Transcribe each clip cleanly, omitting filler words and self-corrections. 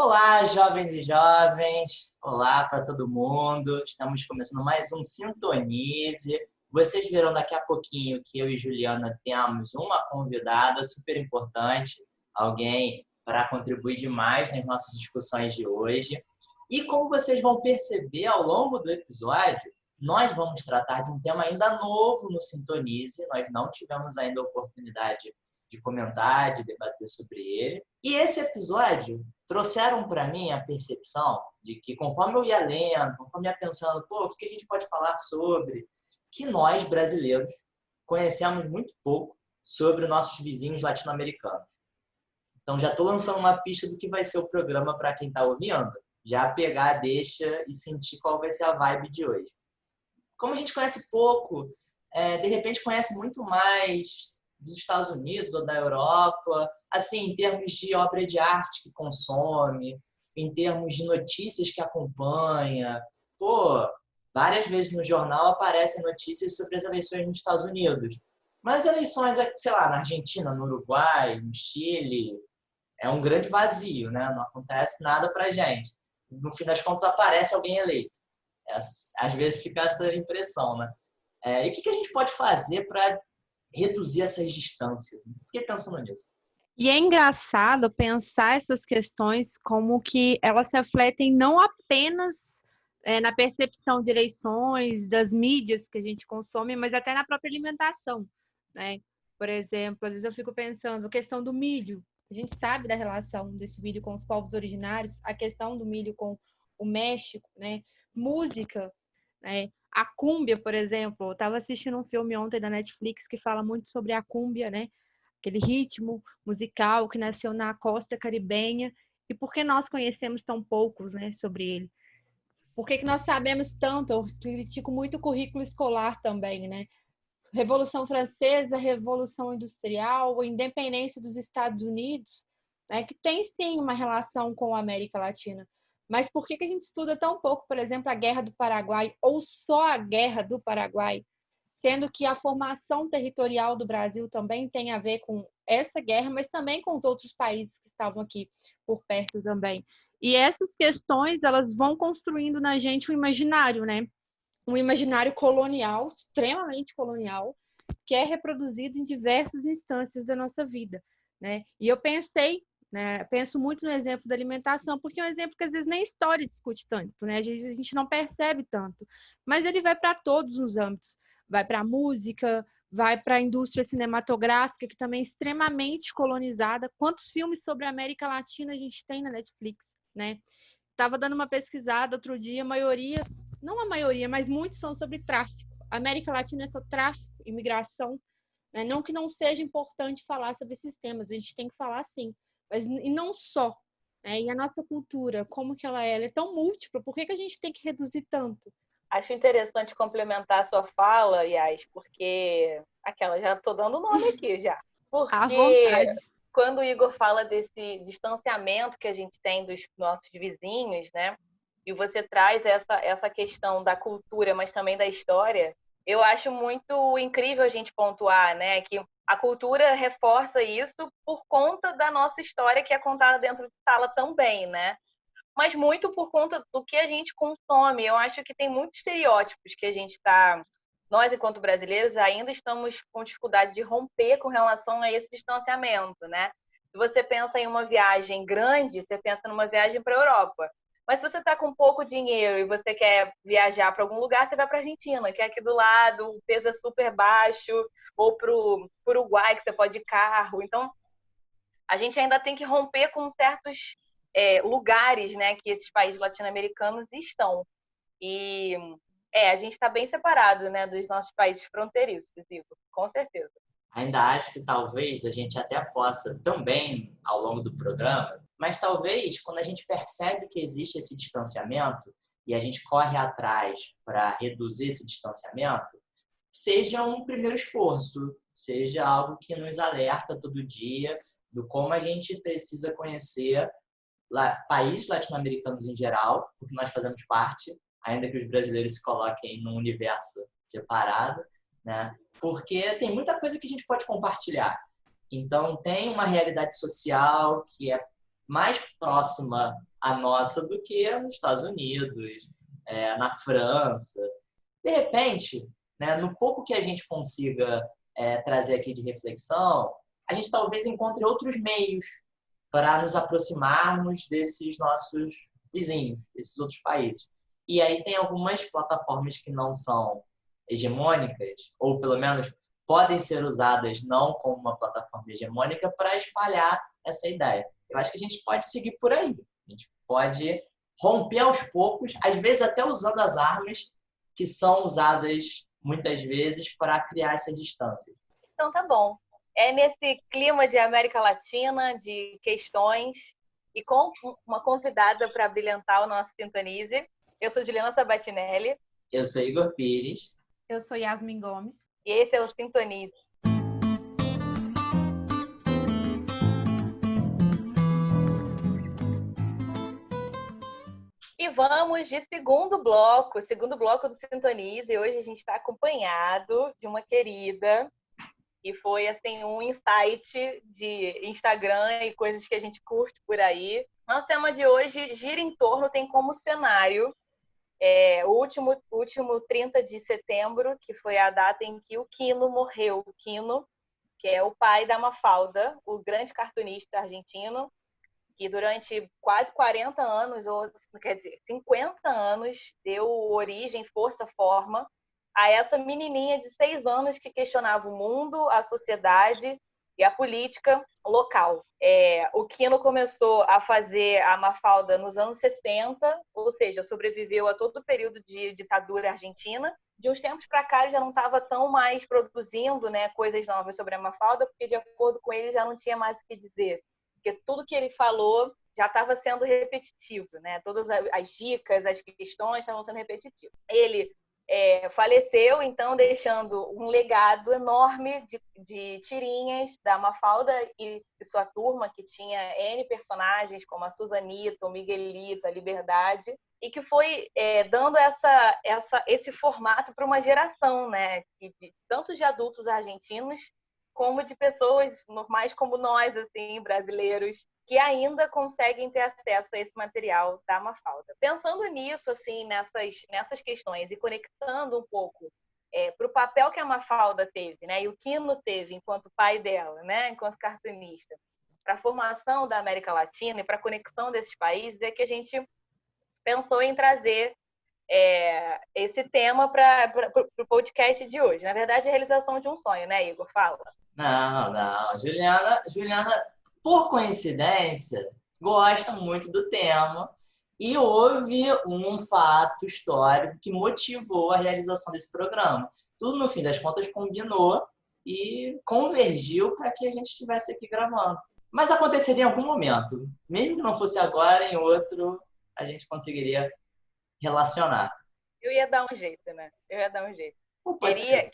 Olá, jovens e jovens. Olá para todo mundo. Estamos começando mais um Sintonize. Vocês verão daqui a pouquinho que eu e Juliana temos uma convidada super importante, alguém para contribuir demais nas nossas discussões de hoje. E como vocês vão perceber ao longo do episódio, nós vamos tratar de um tema ainda novo no Sintonize. Nós não tivemos ainda a oportunidade de comentar, de debater sobre ele. E esse episódio trouxeram para mim a percepção de que, conforme eu ia lendo, conforme eu ia pensando, o que a gente pode falar sobre, que nós, brasileiros, conhecemos muito pouco sobre os nossos vizinhos latino-americanos. Então, já estou lançando uma pista do que vai ser o programa para quem está ouvindo. Já pegar, deixa e sentir qual vai ser a vibe de hoje. Como a gente conhece pouco, de repente conhece muito mais dos Estados Unidos ou da Europa, assim, em termos de obra de arte que consome, em termos de notícias que acompanha. Várias vezes no jornal aparecem notícias sobre as eleições nos Estados Unidos. Mas eleições, sei lá, na Argentina, no Uruguai, no Chile, é um grande vazio, né? Não acontece nada pra gente. No fim das contas, aparece alguém eleito. Às vezes fica essa impressão, né? E o que a gente pode fazer para reduzir essas distâncias? Fiquei pensando nisso. E é engraçado pensar essas questões como que elas se refletem não apenas na percepção de eleições, das mídias que a gente consome, mas até na própria alimentação, né? Por exemplo, às vezes eu fico pensando, a questão do milho. A gente sabe da relação desse milho com os povos originários, a questão do milho com o México, né? Música, né? A cúmbia, por exemplo, eu estava assistindo um filme ontem da Netflix que fala muito sobre a cúmbia, né? Aquele ritmo musical que nasceu na costa caribenha, e por que nós conhecemos tão poucos, né, sobre ele? Por que nós sabemos tanto? Eu critico muito o currículo escolar também, né? Revolução Francesa, Revolução Industrial, a independência dos Estados Unidos, né, que tem sim uma relação com a América Latina. Mas por que a gente estuda tão pouco, por exemplo, a Guerra do Paraguai, ou só a Guerra do Paraguai? Sendo que a formação territorial do Brasil também tem a ver com essa guerra, mas também com os outros países que estavam aqui por perto também. E essas questões, elas vão construindo na gente um imaginário, né? Um imaginário colonial, extremamente colonial, que é reproduzido em diversas instâncias da nossa vida, né? E eu pensei, né, penso muito no exemplo da alimentação, porque é um exemplo que às vezes nem história discute tanto, né? Às vezes a gente não percebe tanto, mas ele vai para todos os âmbitos. Vai para a música, vai para a indústria cinematográfica, que também é extremamente colonizada. Quantos filmes sobre a América Latina a gente tem na Netflix, né? Estava dando uma pesquisada outro dia, a maioria, não a maioria, mas muitos são sobre tráfico. A América Latina é só tráfico, imigração, né? Não que não seja importante falar sobre esses temas, a gente tem que falar sim, mas e não só. Né? E a nossa cultura, como que ela é tão múltipla, por que a gente tem que reduzir tanto? Acho interessante complementar a sua fala, Yas, porque já estou dando nome aqui já. À vontade. Quando o Igor fala desse distanciamento que a gente tem dos nossos vizinhos, né? E você traz essa questão da cultura, mas também da história, eu acho muito incrível a gente pontuar, né? Que a cultura reforça isso por conta da nossa história que é contada dentro de sala também, né? Mas muito por conta do que a gente consome. Eu acho que tem muitos estereótipos que a gente está... Nós, enquanto brasileiros, ainda estamos com dificuldade de romper com relação a esse distanciamento, né? Se você pensa em uma viagem grande, você pensa numa viagem para a Europa. Mas se você está com pouco dinheiro e você quer viajar para algum lugar, você vai para a Argentina, que é aqui do lado, o peso é super baixo, ou para o Uruguai, que você pode ir de carro. Então, a gente ainda tem que romper com certos lugares, né, que esses países latino-americanos estão. E a gente está bem separado, né, dos nossos países fronteiriços, Igor, com certeza. Ainda acho que talvez a gente até possa também, ao longo do programa, mas talvez quando a gente percebe que existe esse distanciamento e a gente corre atrás para reduzir esse distanciamento, seja um primeiro esforço, seja algo que nos alerta todo dia do como a gente precisa conhecer países latino-americanos em geral, porque nós fazemos parte, ainda que os brasileiros se coloquem num universo separado, né? Porque tem muita coisa que a gente pode compartilhar. Então, tem uma realidade social que é mais próxima à nossa do que nos Estados Unidos, na França. De repente, né, no pouco que a gente consiga trazer aqui de reflexão, a gente talvez encontre outros meios para nos aproximarmos desses nossos vizinhos, desses outros países. E aí tem algumas plataformas que não são hegemônicas, ou pelo menos podem ser usadas não como uma plataforma hegemônica para espalhar essa ideia. Eu acho que a gente pode seguir por aí. A gente pode romper aos poucos, às vezes até usando as armas que são usadas muitas vezes para criar essas distâncias. Então tá bom. É nesse clima de América Latina, de questões, e com uma convidada para brilhantar o nosso Sintonize. Eu sou Juliana Sabatinelli. Eu sou Igor Pires. Eu sou Yasmin Gomes. E esse é o Sintonize. E vamos de segundo bloco do Sintonize. Hoje a gente está acompanhado de uma querida que foi assim um insight de Instagram e coisas que a gente curte por aí. Nosso tema de hoje gira em torno, tem como cenário o último 30 de setembro, que foi a data em que o Quino morreu. O Quino, que é o pai da Mafalda, o grande cartunista argentino, que durante quase 40 anos, ou quer dizer, 50 anos, deu origem, força, forma a essa menininha de 6 anos que questionava o mundo, a sociedade e a política local. O Quino começou a fazer a Mafalda nos anos 60, ou seja, sobreviveu a todo o período de ditadura argentina. De uns tempos para cá, ele já não estava tão mais produzindo, né, coisas novas sobre a Mafalda, porque, de acordo com ele, já não tinha mais o que dizer. Porque tudo que ele falou já estava sendo repetitivo, né? Todas as dicas, as questões estavam sendo repetitivas. Ele faleceu, então, deixando um legado enorme de tirinhas da Mafalda e sua turma, que tinha N personagens, como a Suzanita, o Miguelito, a Liberdade, e que foi dando esse formato para uma geração, né? Tanto de adultos argentinos, como de pessoas normais como nós, assim, brasileiros, que ainda conseguem ter acesso a esse material da Mafalda. Pensando nisso, assim, nessas questões e conectando um pouco para o papel que a Mafalda teve, né, e o Quino teve enquanto pai dela, né, enquanto cartunista, para a formação da América Latina e para a conexão desses países, é que a gente pensou em trazer esse tema para o podcast de hoje. Na verdade, é a realização de um sonho, né, Igor? Fala. Não. Juliana, por coincidência, gosta muito do tema e houve um fato histórico que motivou a realização desse programa. Tudo, no fim das contas, combinou e convergiu para que a gente estivesse aqui gravando. Mas aconteceria em algum momento. Mesmo que não fosse agora, em outro, a gente conseguiria relacionar. Eu ia dar um jeito, né? Pode ser.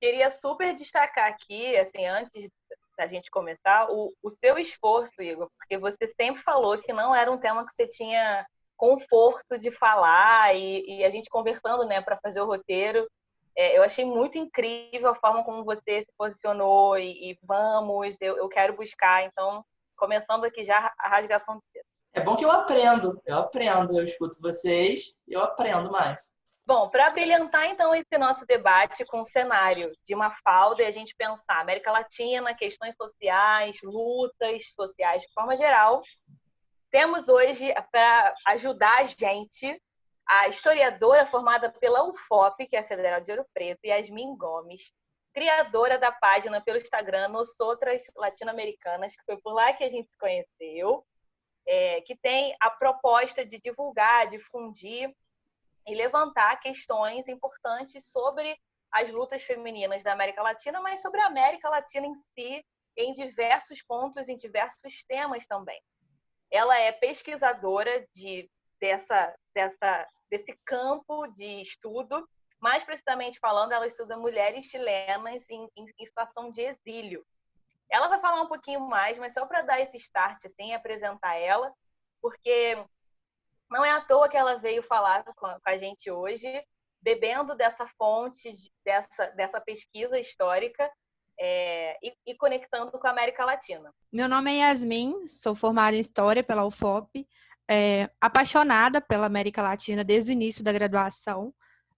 Queria super destacar aqui, assim, antes da gente começar, o seu esforço, Igor, porque você sempre falou que não era um tema que você tinha conforto de falar e a gente conversando, né, para fazer o roteiro. Eu achei muito incrível a forma como você se posicionou e vamos, eu quero buscar. Então, começando aqui já a rasgação de seda. É bom que eu aprendo, eu escuto vocês e eu aprendo mais. Bom, para brilhantar então esse nosso debate com o cenário de Mafalda e a gente pensar América Latina, questões sociais, lutas sociais de forma geral, temos hoje para ajudar a gente a historiadora formada pela UFOP, que é a Federal de Ouro Preto, Yasmin Gomes, criadora da página pelo Instagram Nosotras Latino-Americanas, que foi por lá que a gente se conheceu, que tem a proposta de divulgar, difundir e levantar questões importantes sobre as lutas femininas da América Latina, mas sobre a América Latina em si, em diversos pontos, em diversos temas também. Ela é pesquisadora desse campo de estudo, mais precisamente falando, ela estuda mulheres chilenas em situação de exílio. Ela vai falar um pouquinho mais, mas só para dar esse start, assim, apresentar ela, porque não é à toa que ela veio falar com a gente hoje, bebendo dessa fonte, dessa pesquisa histórica, e conectando com a América Latina. Meu nome é Yasmin, sou formada em História pela UFOP, apaixonada pela América Latina desde o início da graduação.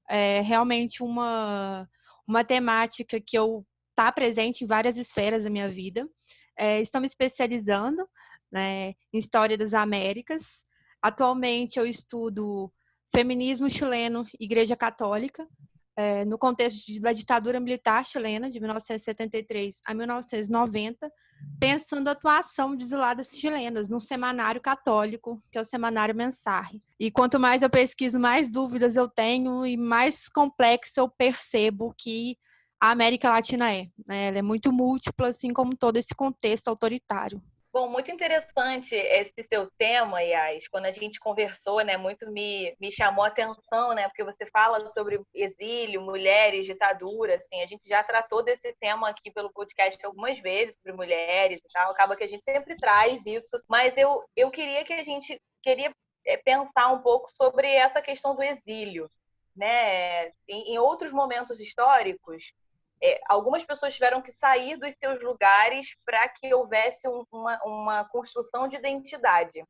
É realmente uma temática que está presente em várias esferas da minha vida. Estou me especializando, né, em História das Américas. Atualmente eu estudo feminismo chileno e Igreja Católica, no contexto da ditadura militar chilena, de 1973 a 1990, pensando a atuação de exiladas chilenas num semanário católico, que é o Semanário Mensagem. E quanto mais eu pesquiso, mais dúvidas eu tenho e mais complexa eu percebo que a América Latina é, né? Ela é muito múltipla, assim como todo esse contexto autoritário. Bom, muito interessante esse seu tema, Yas. Quando a gente conversou, né, muito me chamou a atenção, né, porque você fala sobre exílio, mulheres, ditadura, assim, a gente já tratou desse tema aqui pelo podcast algumas vezes, sobre mulheres e tal, acaba que a gente sempre traz isso, mas eu queria que a gente pensar um pouco sobre essa questão do exílio, né, em outros momentos históricos, algumas pessoas tiveram que sair dos seus lugares para que houvesse uma construção de identidade.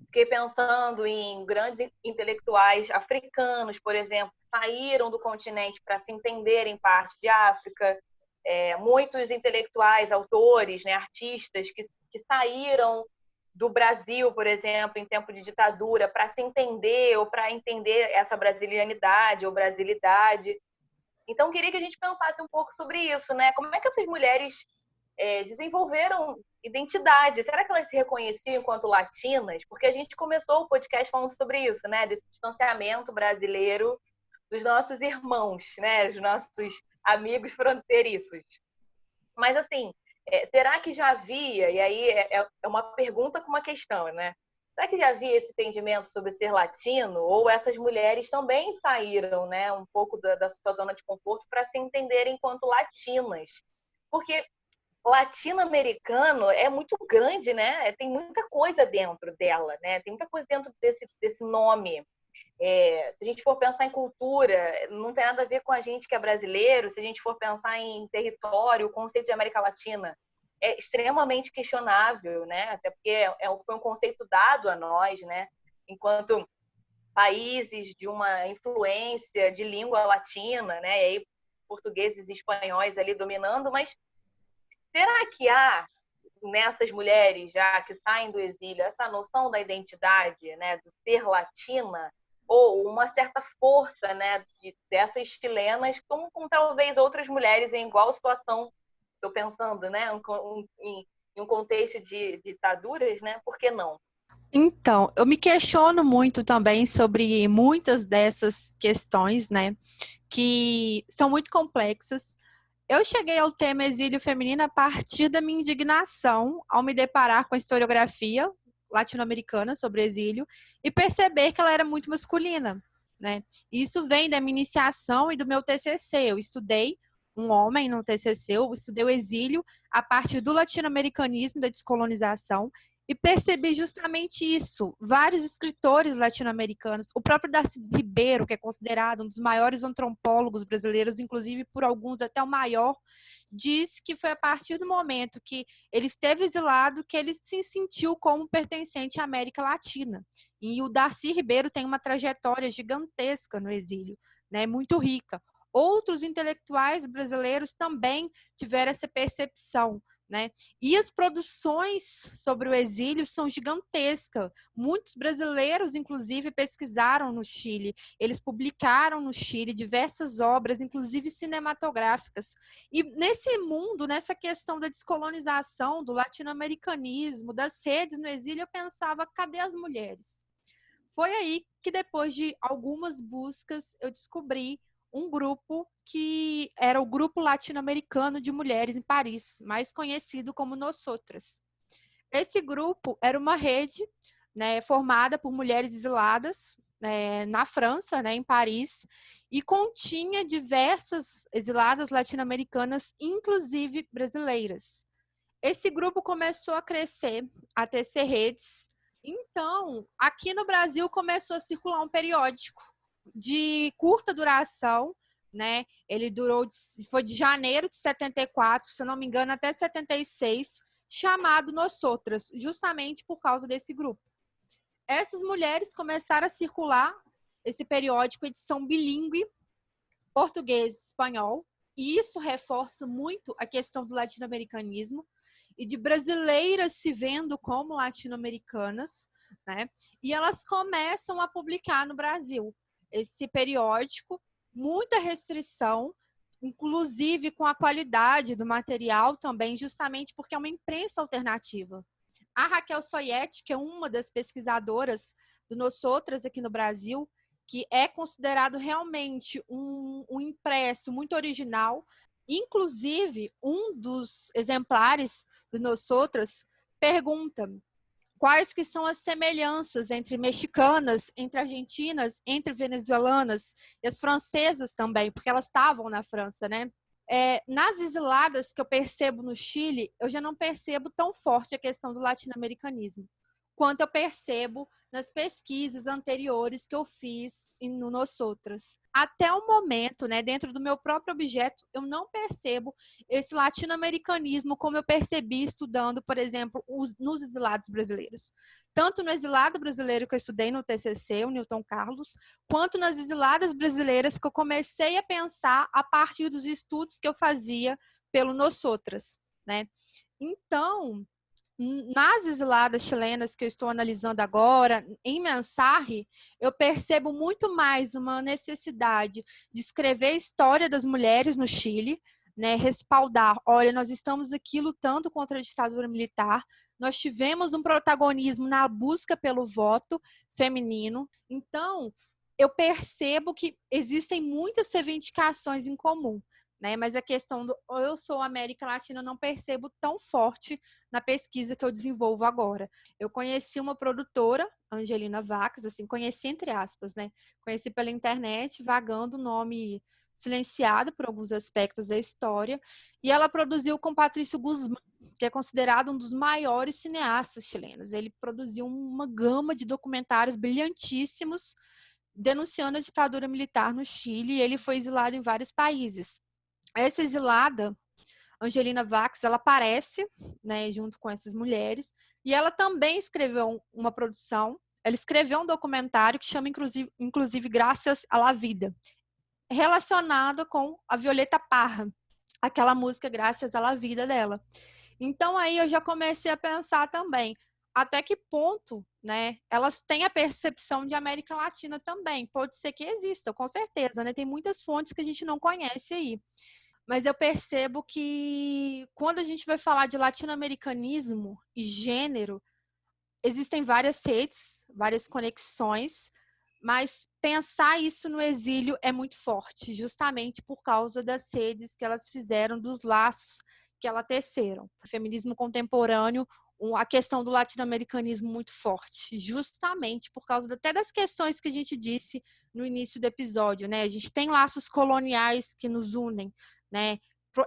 Fiquei pensando em grandes intelectuais africanos, por exemplo, que saíram do continente para se entenderem parte de África. Muitos intelectuais, autores, né, artistas que saíram do Brasil, por exemplo, em tempo de ditadura, para se entender ou para entender essa brasilianidade ou brasilidade. Então, queria que a gente pensasse um pouco sobre isso, né? Como é que essas mulheres desenvolveram identidade? Será que elas se reconheciam enquanto latinas? Porque a gente começou o podcast falando sobre isso, né? Desse distanciamento brasileiro dos nossos irmãos, né? Dos nossos amigos fronteiriços. Mas, assim, será que já havia? E aí é uma pergunta com uma questão, né? Será que já havia esse entendimento sobre ser latino? Ou essas mulheres também saíram, né, um pouco da sua zona de conforto para se entenderem enquanto latinas? Porque latino-americano é muito grande, né? Tem muita coisa dentro dela, né? Tem muita coisa dentro desse nome. Se a gente for pensar em cultura, não tem nada a ver com a gente que é brasileiro. Se a gente for pensar em território, o conceito de América Latina é extremamente questionável, né? Até porque foi um conceito dado a nós, né? Enquanto países de uma influência de língua latina, né? E aí portugueses e espanhóis ali dominando, mas será que há nessas mulheres já que saem do exílio essa noção da identidade, né? Do ser latina, ou uma certa força, né? Dessas chilenas, como com talvez outras mulheres em igual situação? Estou pensando, né, em um contexto de ditaduras, né? Por que não? Então, eu me questiono muito também sobre muitas dessas questões, né, que são muito complexas. Eu cheguei ao tema exílio feminino a partir da minha indignação ao me deparar com a historiografia latino-americana sobre exílio e perceber que ela era muito masculina, né? Isso vem da minha iniciação e do meu TCC. Eu estudei um homem no TCC, eu estudei o exílio a partir do latino-americanismo, da descolonização, e percebi justamente isso. Vários escritores latino-americanos, o próprio Darcy Ribeiro, que é considerado um dos maiores antropólogos brasileiros, inclusive por alguns até o maior, diz que foi a partir do momento que ele esteve exilado que ele se sentiu como pertencente à América Latina. E o Darcy Ribeiro tem uma trajetória gigantesca no exílio, né, muito rica. Outros intelectuais brasileiros também tiveram essa percepção, né? E as produções sobre o exílio são gigantescas. Muitos brasileiros, inclusive, pesquisaram no Chile. Eles publicaram no Chile diversas obras, inclusive cinematográficas. E nesse mundo, nessa questão da descolonização, do latino-americanismo, das redes no exílio, eu pensava, cadê as mulheres? Foi aí que, depois de algumas buscas, eu descobri um grupo que era o Grupo Latino-Americano de Mulheres em Paris, mais conhecido como Nosotras. Esse grupo era uma rede, né, formada por mulheres exiladas, né, na França, né, em Paris, e continha diversas exiladas latino-americanas, inclusive brasileiras. Esse grupo começou a crescer, a tecer redes. Então, aqui no Brasil começou a circular um periódico de curta duração, né? Ele foi de janeiro de 74, se eu não me engano, até 76, chamado Nosotras, justamente por causa desse grupo. Essas mulheres começaram a circular esse periódico, edição bilíngue, português e espanhol, e isso reforça muito a questão do latino-americanismo e de brasileiras se vendo como latino-americanas, né? E elas começam a publicar no Brasil esse periódico, muita restrição, inclusive com a qualidade do material também, justamente porque é uma imprensa alternativa. A Raquel Soietti, que é uma das pesquisadoras do Nosotras aqui no Brasil, que é considerado realmente um impresso muito original. Inclusive, um dos exemplares do Nosotras pergunta quais que são as semelhanças entre mexicanas, entre argentinas, entre venezuelanas e as francesas também, porque elas estavam na França, né? Nas exiladas que eu percebo no Chile, eu já não percebo tão forte a questão do latino-americanismo, quanto eu percebo nas pesquisas anteriores que eu fiz no Nosotras. Até o momento, né, dentro do meu próprio objeto, eu não percebo esse latino-americanismo como eu percebi estudando, por exemplo, nos exilados brasileiros. Tanto no exilado brasileiro que eu estudei no TCC, o Newton Carlos, quanto nas exiladas brasileiras que eu comecei a pensar a partir dos estudos que eu fazia pelo Nosotras, né? Então, nas exiladas chilenas que eu estou analisando agora, em Mensarre, eu percebo muito mais uma necessidade de escrever a história das mulheres no Chile, né, respaldar, olha, nós estamos aqui lutando contra a ditadura militar, nós tivemos um protagonismo na busca pelo voto feminino, então eu percebo que existem muitas reivindicações em comum, né? Mas a questão do eu sou América Latina eu não percebo tão forte na pesquisa que eu desenvolvo agora. Eu conheci uma produtora, Angelina Vaques, assim, conheci entre aspas, né? Conheci pela internet, vagando o nome silenciado por alguns aspectos da história, e ela produziu com Patrício Guzmán, que é considerado um dos maiores cineastas chilenos. Ele produziu uma gama de documentários brilhantíssimos denunciando a ditadura militar no Chile, e ele foi exilado em vários países. Essa exilada, Angelina Vaques, ela aparece, né, junto com essas mulheres, e ela também escreveu uma produção, ela escreveu um documentário que chama, inclusive Graças à la Vida, relacionado com a Violeta Parra, aquela música Graças à la Vida dela. Então, aí eu já comecei a pensar também, até que ponto, né, elas têm a percepção de América Latina também. Pode ser que exista, com certeza, né? Tem muitas fontes que a gente não conhece aí. Mas eu percebo que quando a gente vai falar de latino-americanismo e gênero, existem várias redes, várias conexões, mas pensar isso no exílio é muito forte, justamente por causa das redes que elas fizeram, dos laços que elas teceram. O feminismo contemporâneo, a questão do latino-americanismo muito forte, justamente por causa até das questões que a gente disse no início do episódio, né? A gente tem laços coloniais que nos unem, né?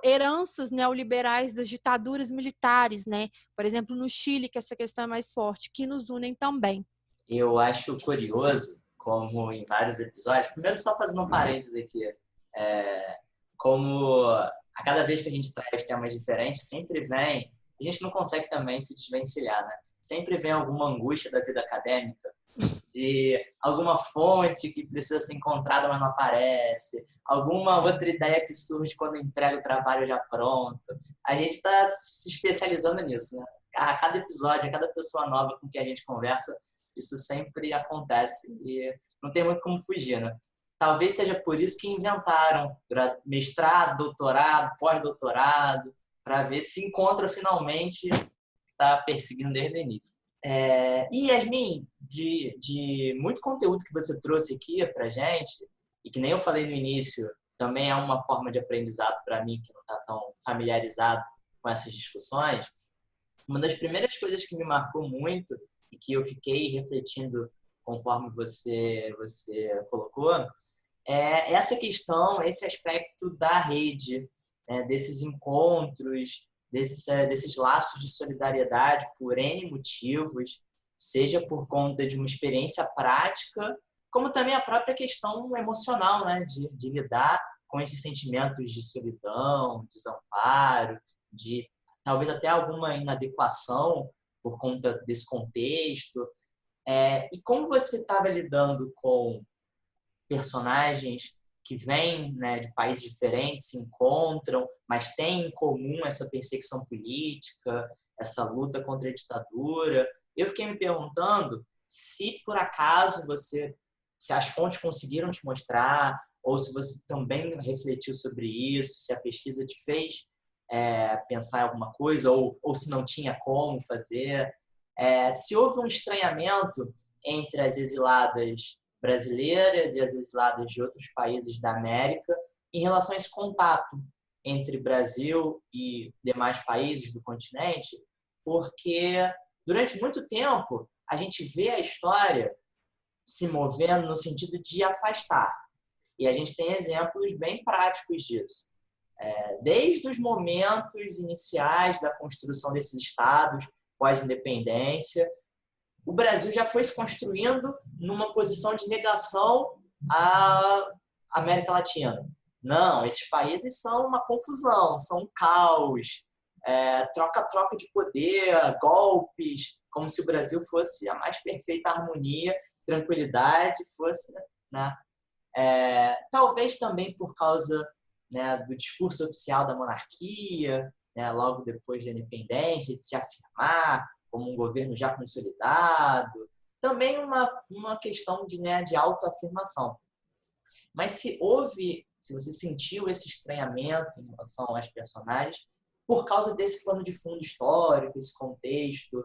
Heranças neoliberais das ditaduras militares, né? Por exemplo, no Chile, que essa questão é mais forte, que nos unem também. Eu acho curioso, como em vários episódios, primeiro só fazendo um parênteses aqui, como a cada vez que a gente traz temas diferentes, sempre vem, a gente não consegue também se desvencilhar, né? Sempre vem alguma angústia da vida acadêmica, de alguma fonte que precisa ser encontrada, mas não aparece, alguma outra ideia que surge quando entrega o trabalho já pronto. A gente está se especializando nisso, né? A cada episódio, a cada pessoa nova com quem a gente conversa, isso sempre acontece e não tem muito como fugir, né? Talvez seja por isso que inventaram mestrado, doutorado, pós-doutorado, para ver se encontra finalmente o que está perseguindo desde o início. E Yasmin, de muito conteúdo que você trouxe aqui para gente, e que nem eu falei no início, também é uma forma de aprendizado para mim que não está tão familiarizado com essas discussões. Uma das primeiras coisas que me marcou muito e que eu fiquei refletindo conforme você colocou, é essa questão, esse aspecto da rede, né, desses encontros, desses laços de solidariedade por N motivos, seja por conta de uma experiência prática, como também a própria questão emocional, né, de lidar com esses sentimentos de solidão, desamparo, de talvez até alguma inadequação por conta desse contexto. E como você estava lidando com personagens que vêm, né, de países diferentes, se encontram, mas têm em comum essa perseguição política, essa luta contra a ditadura. Eu fiquei me perguntando se, por acaso, se as fontes conseguiram te mostrar, ou se você também refletiu sobre isso, se a pesquisa te fez pensar em alguma coisa, ou se não tinha como fazer. Se houve um estranhamento entre as exiladas brasileiras e as exiladas de outros países da América em relação a esse contato entre Brasil e demais países do continente, porque durante muito tempo a gente vê a história se movendo no sentido de afastar. E a gente tem exemplos bem práticos disso. Desde os momentos iniciais da construção desses estados pós-independência, o Brasil já foi se construindo numa posição de negação à América Latina. Não, esses países são uma confusão, são um caos, troca-troca de poder, golpes, como se o Brasil fosse a mais perfeita harmonia, tranquilidade, fosse, né? Talvez também por causa, né, do discurso oficial da monarquia, né, logo depois da independência, de se afirmar como um governo já consolidado. Também uma questão de autoafirmação. Mas se você sentiu esse estranhamento em relação aos personagens, por causa desse plano de fundo histórico, esse contexto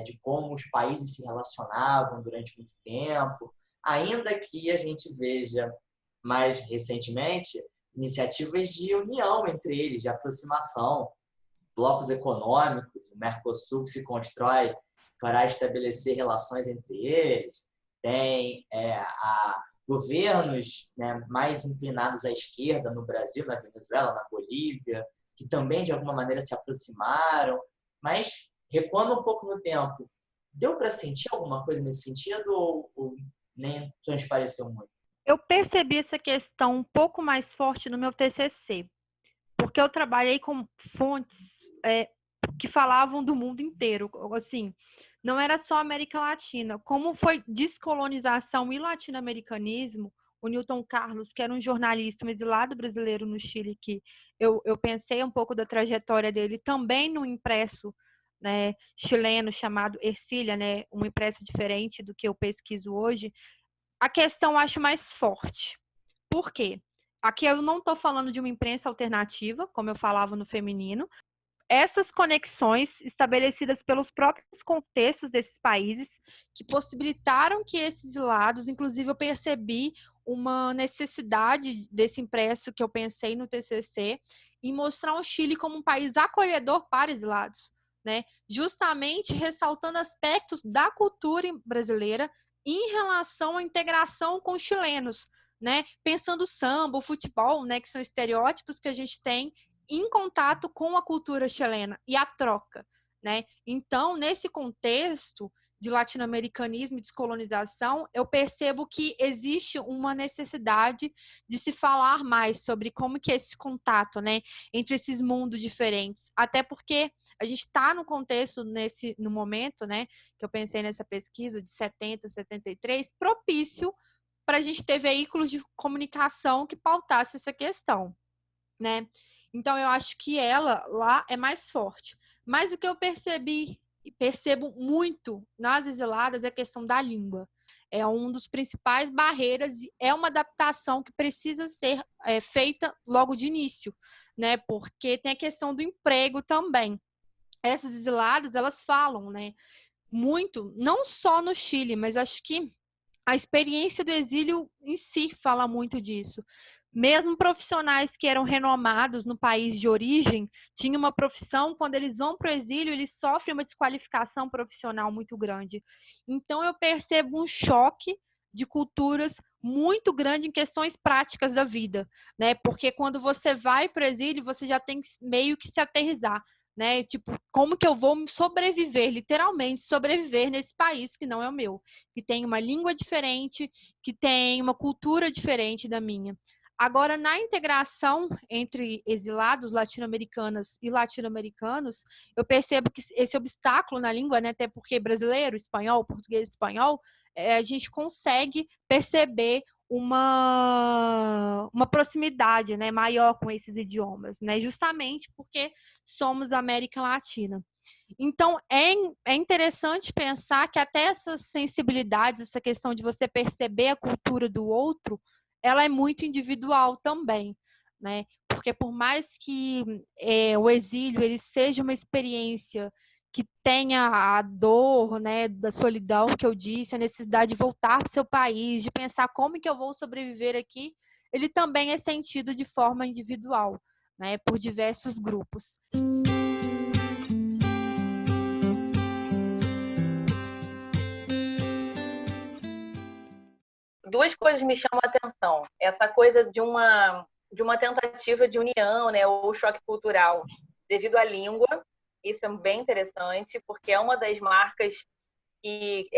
de como os países se relacionavam durante muito tempo, ainda que a gente veja mais recentemente iniciativas de união entre eles, de aproximação, blocos econômicos, o Mercosul que se constrói para estabelecer relações entre eles, tem governos, né, mais inclinados à esquerda no Brasil, na Venezuela, na Bolívia, que também de alguma maneira se aproximaram, mas recuando um pouco no tempo, deu para sentir alguma coisa nesse sentido ou nem transpareceu muito? Eu percebi essa questão um pouco mais forte no meu TCC, porque eu trabalhei com fontes que falavam do mundo inteiro, assim, não era só América Latina. Como foi descolonização e latino-americanismo, o Newton Carlos, que era um jornalista, um exilado brasileiro no Chile, que eu pensei um pouco da trajetória dele também no impresso, né, chileno chamado Ercília, né, um impresso diferente do que eu pesquiso hoje. A questão eu acho mais forte. Por quê? Aqui eu não estou falando de uma imprensa alternativa, como eu falava no feminino. Essas conexões estabelecidas pelos próprios contextos desses países que possibilitaram que esses lados, inclusive eu percebi uma necessidade desse impresso que eu pensei no TCC, em mostrar o Chile como um país acolhedor para exilados, né? Justamente ressaltando aspectos da cultura brasileira em relação à integração com os chilenos, né? Pensando o samba, o futebol, né, que são estereótipos que a gente tem em contato com a cultura chilena e a troca, né? Então, nesse contexto de latino-americanismo e descolonização, eu percebo que existe uma necessidade de se falar mais sobre como que é esse contato, né, entre esses mundos diferentes. Até porque a gente está no contexto, no momento, né, que eu pensei nessa pesquisa de 70, 73, propício para a gente ter veículos de comunicação que pautasse essa questão, né? Então, eu acho que ela lá é mais forte. Mas o que eu percebo muito nas exiladas é a questão da língua. É um dos principais barreiras e é uma adaptação que precisa ser feita logo de início, né? Porque tem a questão do emprego também. Essas exiladas, elas falam, né, muito, não só no Chile, mas acho que a experiência do exílio em si fala muito disso. Mesmo profissionais que eram renomados no país de origem, tinham uma profissão, quando eles vão para o exílio, eles sofrem uma desqualificação profissional muito grande. Então, eu percebo um choque de culturas muito grande em questões práticas da vida, né? Porque quando você vai para o exílio, você já tem meio que se aterrissar, né? Tipo, como que eu vou sobreviver, literalmente sobreviver nesse país que não é o meu, que tem uma língua diferente, que tem uma cultura diferente da minha. Agora, na integração entre exilados latino-americanas e latino-americanos, eu percebo que esse obstáculo na língua, né, até porque brasileiro, espanhol, português, espanhol, a gente consegue perceber uma proximidade, né, maior com esses idiomas, né, justamente porque somos América Latina. Então, é interessante pensar que até essas sensibilidades, essa questão de você perceber a cultura do outro, ela é muito individual também, né? Porque por mais que o exílio ele seja uma experiência que tenha a dor, né, da solidão que eu disse, a necessidade de voltar para o seu país, de pensar como que eu vou sobreviver aqui, ele também é sentido de forma individual, né, por diversos grupos. Duas coisas me chamam a atenção. Essa coisa de uma tentativa de união, né, ou choque cultural devido à língua. Isso é bem interessante, porque é uma das marcas que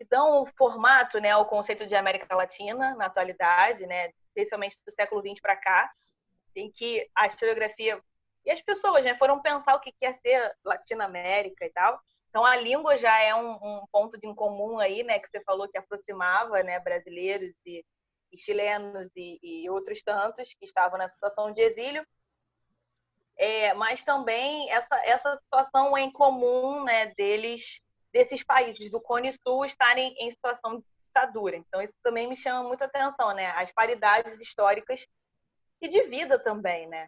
dão formato, né, ao conceito de América Latina na atualidade, né, especialmente do século XX para cá, em que a historiografia e as pessoas, né, foram pensar o que quer ser Latinoamérica e tal. Então, a língua já é um ponto de incomum aí, né, que você falou que aproximava, né, brasileiros e chilenos e outros tantos que estavam na situação de exílio. Mas também essa situação em comum, né, desses países do Cone Sul estarem em situação de ditadura. Então, isso também me chama muita atenção, né, as paridades históricas e de vida também, né?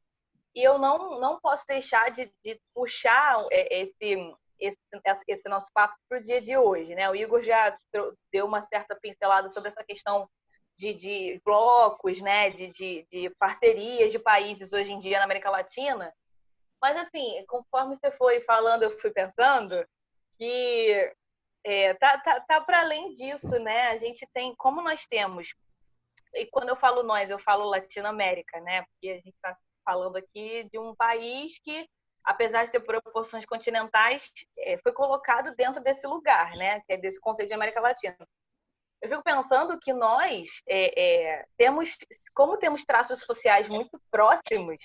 E eu não posso deixar de puxar esse nosso papo para o dia de hoje, né? O Igor já deu uma certa pincelada sobre essa questão de blocos, né? De parcerias de países hoje em dia na América Latina. Mas, assim, conforme você foi falando, eu fui pensando que tá para além disso, né? A gente tem, como nós temos, e quando eu falo nós, eu falo Latinoamérica, né? Porque a gente está falando aqui de um país que, apesar de ter proporções continentais, foi colocado dentro desse lugar, né? Que é desse conceito de América Latina. Eu fico pensando que nós como temos traços sociais muito próximos,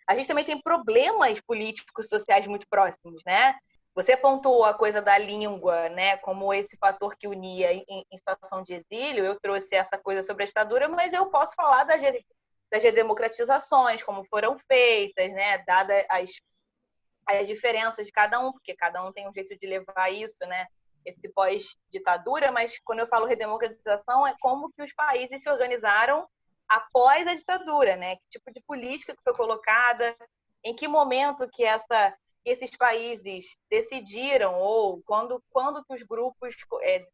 a gente também tem problemas políticos sociais muito próximos, né? Você pontuou a coisa da língua, né, como esse fator que unia em situação de exílio. Eu trouxe essa coisa sobre a ditadura, mas eu posso falar das redemocratizações, como foram feitas, né, dadas as diferenças de cada um, porque cada um tem um jeito de levar isso, né, esse pós-ditadura. Mas quando eu falo redemocratização, é como que os países se organizaram após a ditadura, né? Que tipo de política que foi colocada, em que momento que esses países decidiram, ou quando que os grupos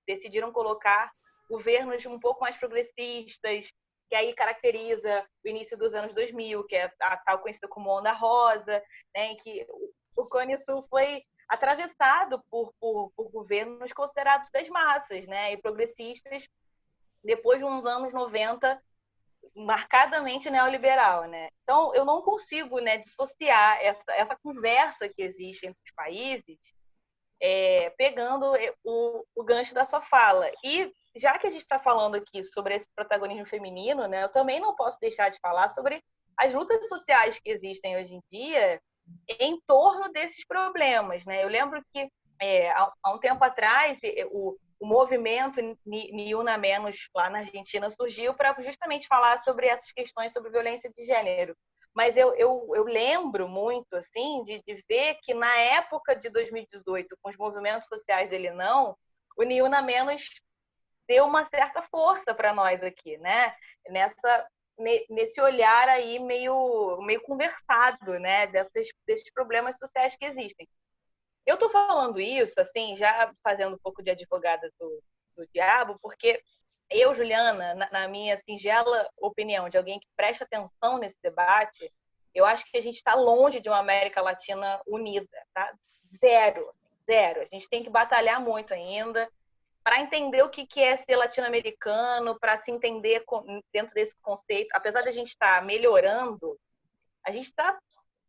decidiram colocar governos um pouco mais progressistas, que aí caracteriza o início dos anos 2000, que é a tal conhecida como Onda Rosa, né, em que o Cone Sul foi atravessado por governos considerados das massas, né, e progressistas, depois de uns anos 90, marcadamente neoliberal, né? Então, eu não consigo, né, dissociar essa conversa que existe entre os países, pegando o gancho da sua fala. E já que a gente está falando aqui sobre esse protagonismo feminino, né, eu também não posso deixar de falar sobre as lutas sociais que existem hoje em dia em torno desses problemas, né? Eu lembro que há um tempo atrás o movimento Ni Una Menos lá na Argentina surgiu para justamente falar sobre essas questões sobre violência de gênero. Mas eu lembro muito assim de ver que na época de 2018, com os movimentos sociais dele não, o Ni Una Menos deu uma certa força para nós aqui, né? Nesse olhar aí meio conversado, né? Desses problemas sociais que existem. Eu estou falando isso, assim, já fazendo um pouco de advogada do diabo, porque eu, Juliana, na minha singela opinião de alguém que presta atenção nesse debate, eu acho que a gente está longe de uma América Latina unida, tá? Zero, zero. A gente tem que batalhar muito ainda para entender o que é ser latino-americano, para se entender dentro desse conceito. Apesar de a gente estar melhorando, a gente está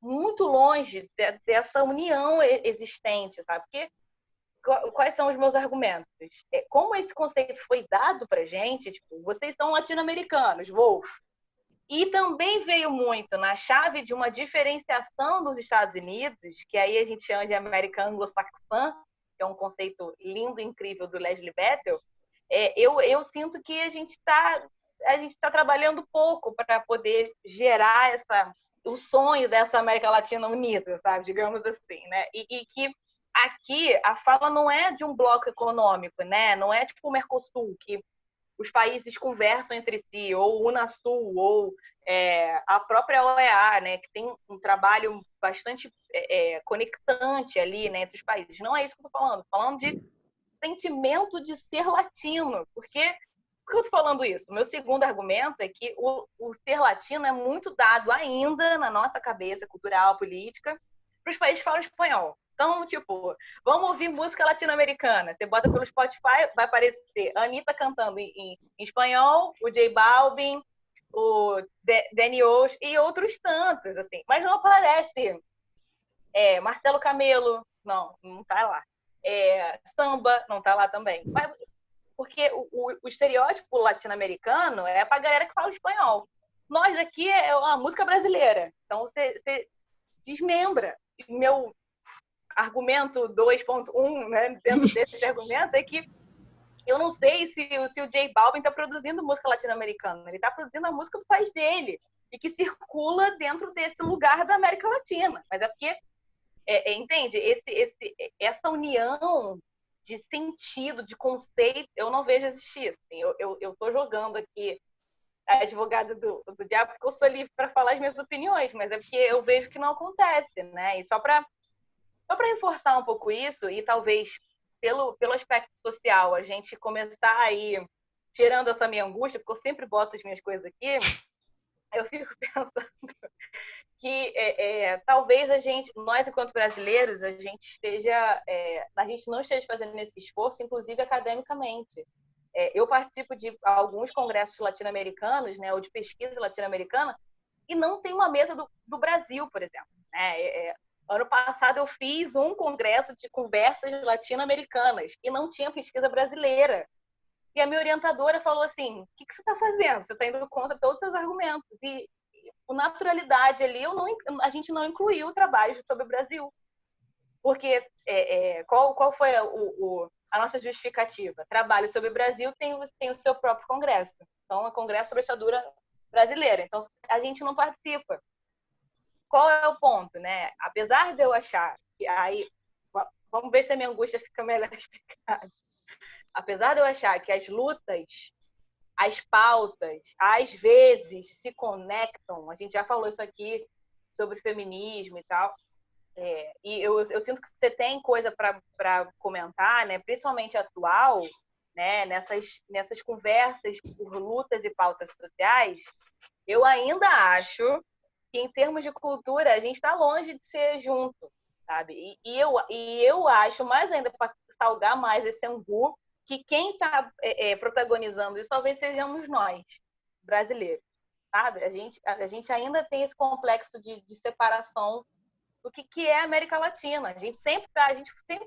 muito longe dessa união existente, sabe? Porque quais são os meus argumentos? Como esse conceito foi dado para gente, tipo, vocês são latino-americanos, Wolf. E também veio muito na chave de uma diferenciação dos Estados Unidos, que aí a gente chama de América anglo-saxã, que é um conceito lindo e incrível do Leslie Bethel. Eu sinto que a gente tá trabalhando pouco para poder gerar o sonho dessa América Latina unida, sabe? Digamos assim, né? E que aqui a fala não é de um bloco econômico, né? Não é tipo o Mercosul, que os países conversam entre si, ou o Unasul, ou a própria OEA, né, que tem um trabalho bastante conectante ali, né, entre os países. Não é isso que eu estou falando. Estou falando de sentimento de ser latino. Por que eu estou falando isso? O meu segundo argumento é que o ser latino é muito dado ainda na nossa cabeça cultural, política, para os países que falam espanhol. Então, tipo, vamos ouvir música latino-americana. Você bota pelo Spotify, vai aparecer a Anitta cantando em espanhol, o J Balvin, o Danny Ocean e outros tantos, assim. Mas não aparece Marcelo Camelo, não tá lá. Samba, não tá lá também. Porque o estereótipo latino-americano é para a galera que fala espanhol. Nós aqui é uma música brasileira. Então, você desmembra. Meu argumento 2.1, né, dentro desse argumento, é que eu não sei se o J Balvin está produzindo música latino-americana. Ele está produzindo a música do país dele e que circula dentro desse lugar da América Latina. Mas é porque, entende? Essa união de sentido, de conceito, eu não vejo existir. Assim. Eu estou jogando aqui a advogada do diabo porque eu sou livre para falar as minhas opiniões, mas é porque eu vejo que não acontece, né? E só para reforçar um pouco isso, e talvez pelo aspecto social, a gente começar aí, tirando essa minha angústia, porque eu sempre boto as minhas coisas aqui, eu fico pensando que talvez nós, enquanto brasileiros, a gente não esteja fazendo esse esforço, inclusive academicamente. Eu participo de alguns congressos latino-americanos, né, ou de pesquisa latino-americana, e não tem uma mesa do Brasil, por exemplo. Né? Ano passado eu fiz um congresso de conversas latino-americanas e não tinha pesquisa brasileira. E a minha orientadora falou assim, o que você está fazendo? Você está indo contra todos os seus argumentos. E com naturalidade ali, a gente não incluiu o trabalho sobre o Brasil. Porque qual foi a nossa justificativa? Trabalho sobre o Brasil tem o seu próprio congresso. Então, é o Congresso sobre a Ditadura Brasileira. Então, a gente não participa. Qual é o ponto, né? Apesar de eu achar que aí... Vamos ver se a minha angústia fica melhor explicada. Apesar de eu achar que as lutas, as pautas, às vezes se conectam, a gente já falou isso aqui sobre feminismo e tal, e eu sinto que você tem coisa para comentar, né? Principalmente atual, né? Nessas conversas por lutas e pautas sociais, eu ainda acho que em termos de cultura a gente está longe de ser junto, sabe? E eu acho, mais ainda para salgar mais esse angu, que quem está protagonizando isso talvez sejamos nós, brasileiros, sabe? A gente ainda tem esse complexo de separação do que é a América Latina. A gente sempre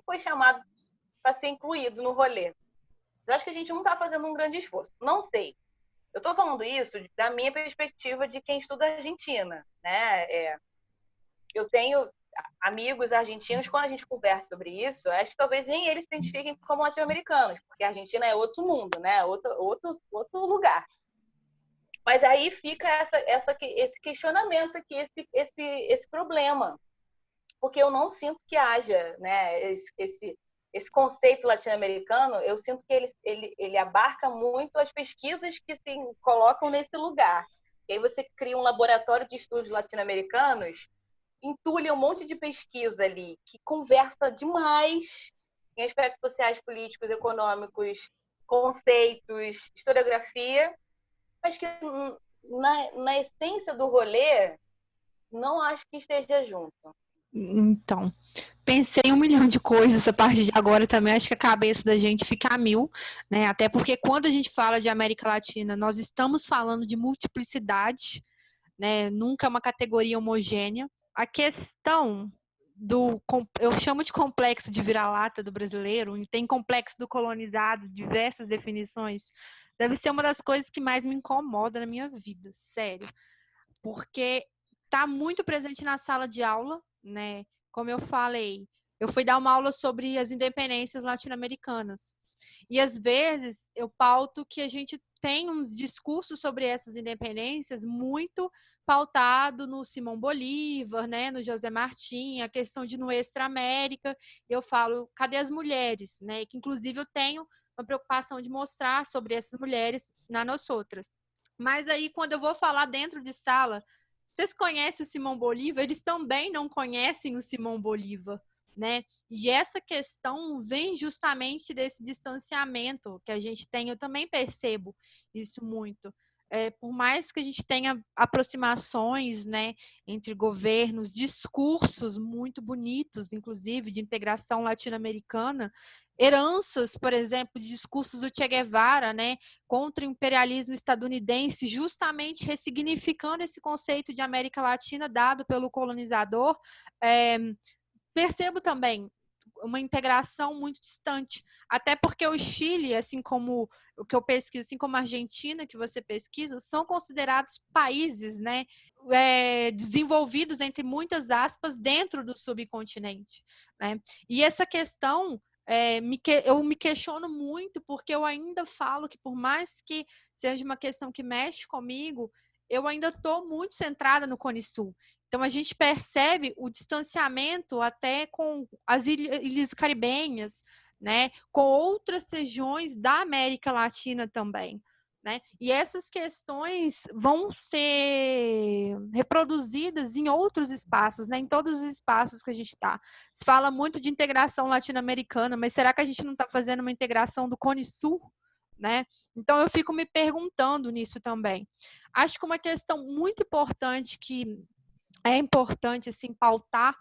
foi chamado para ser incluído no rolê. Eu acho que a gente não está fazendo um grande esforço. Não sei. Eu estou falando isso da minha perspectiva de quem estuda Argentina, né? Eu tenho amigos argentinos, quando a gente conversa sobre isso, acho que talvez nem eles se identifiquem como latino-americanos, porque a Argentina é outro mundo, né? Outro lugar. Mas aí fica esse questionamento aqui, esse problema. Porque eu não sinto que haja, né, esse conceito latino-americano, eu sinto que ele abarca muito as pesquisas que se colocam nesse lugar. E aí você cria um laboratório de estudos latino-americanos, entulha um monte de pesquisa ali, que conversa demais em aspectos sociais, políticos, econômicos, conceitos, historiografia, mas que na essência do rolê, não acho que esteja junto. Então, pensei em 1 milhão de coisas a partir de agora também, acho que a cabeça da gente fica a mil, né? Até porque quando a gente fala de América Latina, nós estamos falando de multiplicidade, né? Nunca é uma categoria homogênea. A questão eu chamo de complexo de vira-lata do brasileiro, e tem complexo do colonizado, diversas definições, deve ser uma das coisas que mais me incomoda na minha vida, sério. Porque está muito presente na sala de aula, né? Como eu falei, eu fui dar uma aula sobre as independências latino-americanas. E às vezes eu pauto que a gente tem uns discursos sobre essas independências muito pautado no Simão Bolívar, né, no José Martí, a questão de Nuestra América. Eu falo, cadê as mulheres, né? Que inclusive eu tenho uma preocupação de mostrar sobre essas mulheres na Nosotras. Mas aí quando eu vou falar dentro de sala, vocês conhecem o Simão Bolívar? Eles também não conhecem o Simão Bolívar, né? E essa questão vem justamente desse distanciamento que a gente tem. Eu também percebo isso muito. Por mais que a gente tenha aproximações, né, entre governos, discursos muito bonitos, inclusive, de integração latino-americana, heranças, por exemplo, de discursos do Che Guevara, né, contra o imperialismo estadunidense, justamente ressignificando esse conceito de América Latina dado pelo colonizador, percebo também uma integração muito distante, até porque o Chile, assim como o que eu pesquiso, assim como a Argentina, que você pesquisa, são considerados países, né, desenvolvidos, entre muitas aspas, dentro do subcontinente, né? E essa questão eu me questiono muito, porque eu ainda falo que, por mais que seja uma questão que mexe comigo, eu ainda estou muito centrada no Cone Sul. Então, a gente percebe o distanciamento até com as ilhas caribenhas, né? Com outras regiões da América Latina também, né? E essas questões vão ser reproduzidas em outros espaços, né? Em todos os espaços que a gente está. Se fala muito de integração latino-americana, mas será que a gente não está fazendo uma integração do Cone Sul, né? Então, eu fico me perguntando nisso também. Acho que uma questão muito importante que é importante assim pautar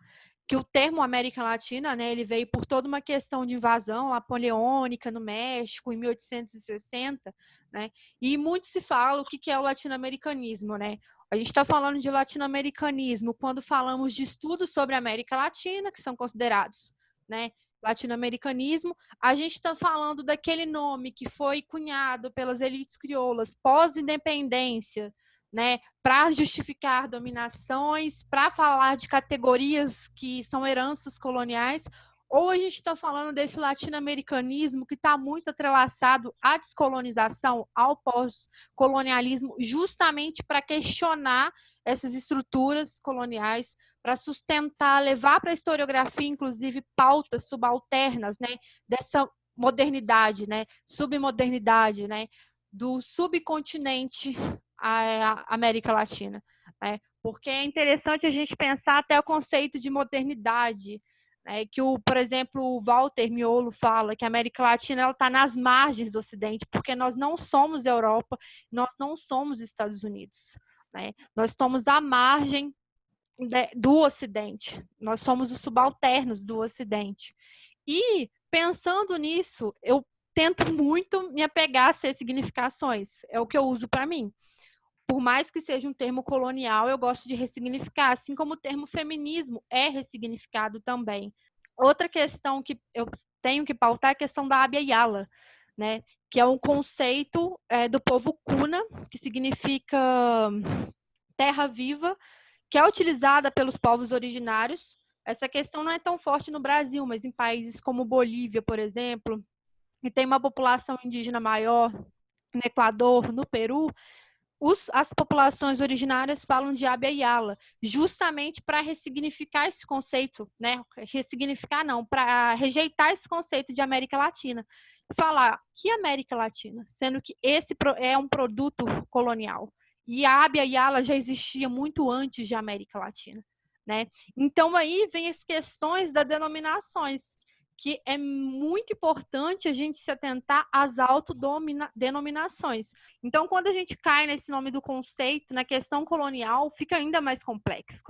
que o termo América Latina, né, ele veio por toda uma questão de invasão napoleônica no México em 1860, né? E muito se fala o que é o latino-americanismo, né? A gente está falando de latino-americanismo quando falamos de estudos sobre a América Latina, que são considerados, né, latino-americanismo. A gente está falando daquele nome que foi cunhado pelas elites crioulas pós-independência, né, para justificar dominações, para falar de categorias que são heranças coloniais, ou a gente está falando desse latino-americanismo que está muito atrelaçado à descolonização, ao pós-colonialismo, justamente para questionar essas estruturas coloniais, para sustentar, levar para a historiografia, inclusive, pautas subalternas, né, dessa modernidade, né, submodernidade, né, do subcontinente à América Latina, né? Porque é interessante a gente pensar até o conceito de modernidade, né? Que por exemplo, o Walter Miolo fala que a América Latina está nas margens do Ocidente, porque nós não somos Europa, nós não somos Estados Unidos, né? Nós estamos à margem do Ocidente, nós somos os subalternos do Ocidente. E pensando nisso, eu tento muito me apegar a essas significações, é o que eu uso para mim. Por mais que seja um termo colonial, eu gosto de ressignificar, assim como o termo feminismo é ressignificado também. Outra questão que eu tenho que pautar é a questão da Abya Yala, né? Que é um conceito do povo Kuna, que significa terra viva, que é utilizada pelos povos originários. Essa questão não é tão forte no Brasil, mas em países como Bolívia, por exemplo, que tem uma população indígena maior, no Equador, no Peru, as populações originárias falam de Abya Yala, justamente para ressignificar esse conceito, né? Ressignificar não, para rejeitar esse conceito de América Latina. Falar que América Latina, sendo que esse é um produto colonial. E a Abya Yala já existia muito antes de América Latina, né? Então aí vem as questões das denominações, que é muito importante a gente se atentar às autodenominações. Então, quando a gente cai nesse nome do conceito, na questão colonial, fica ainda mais complexo,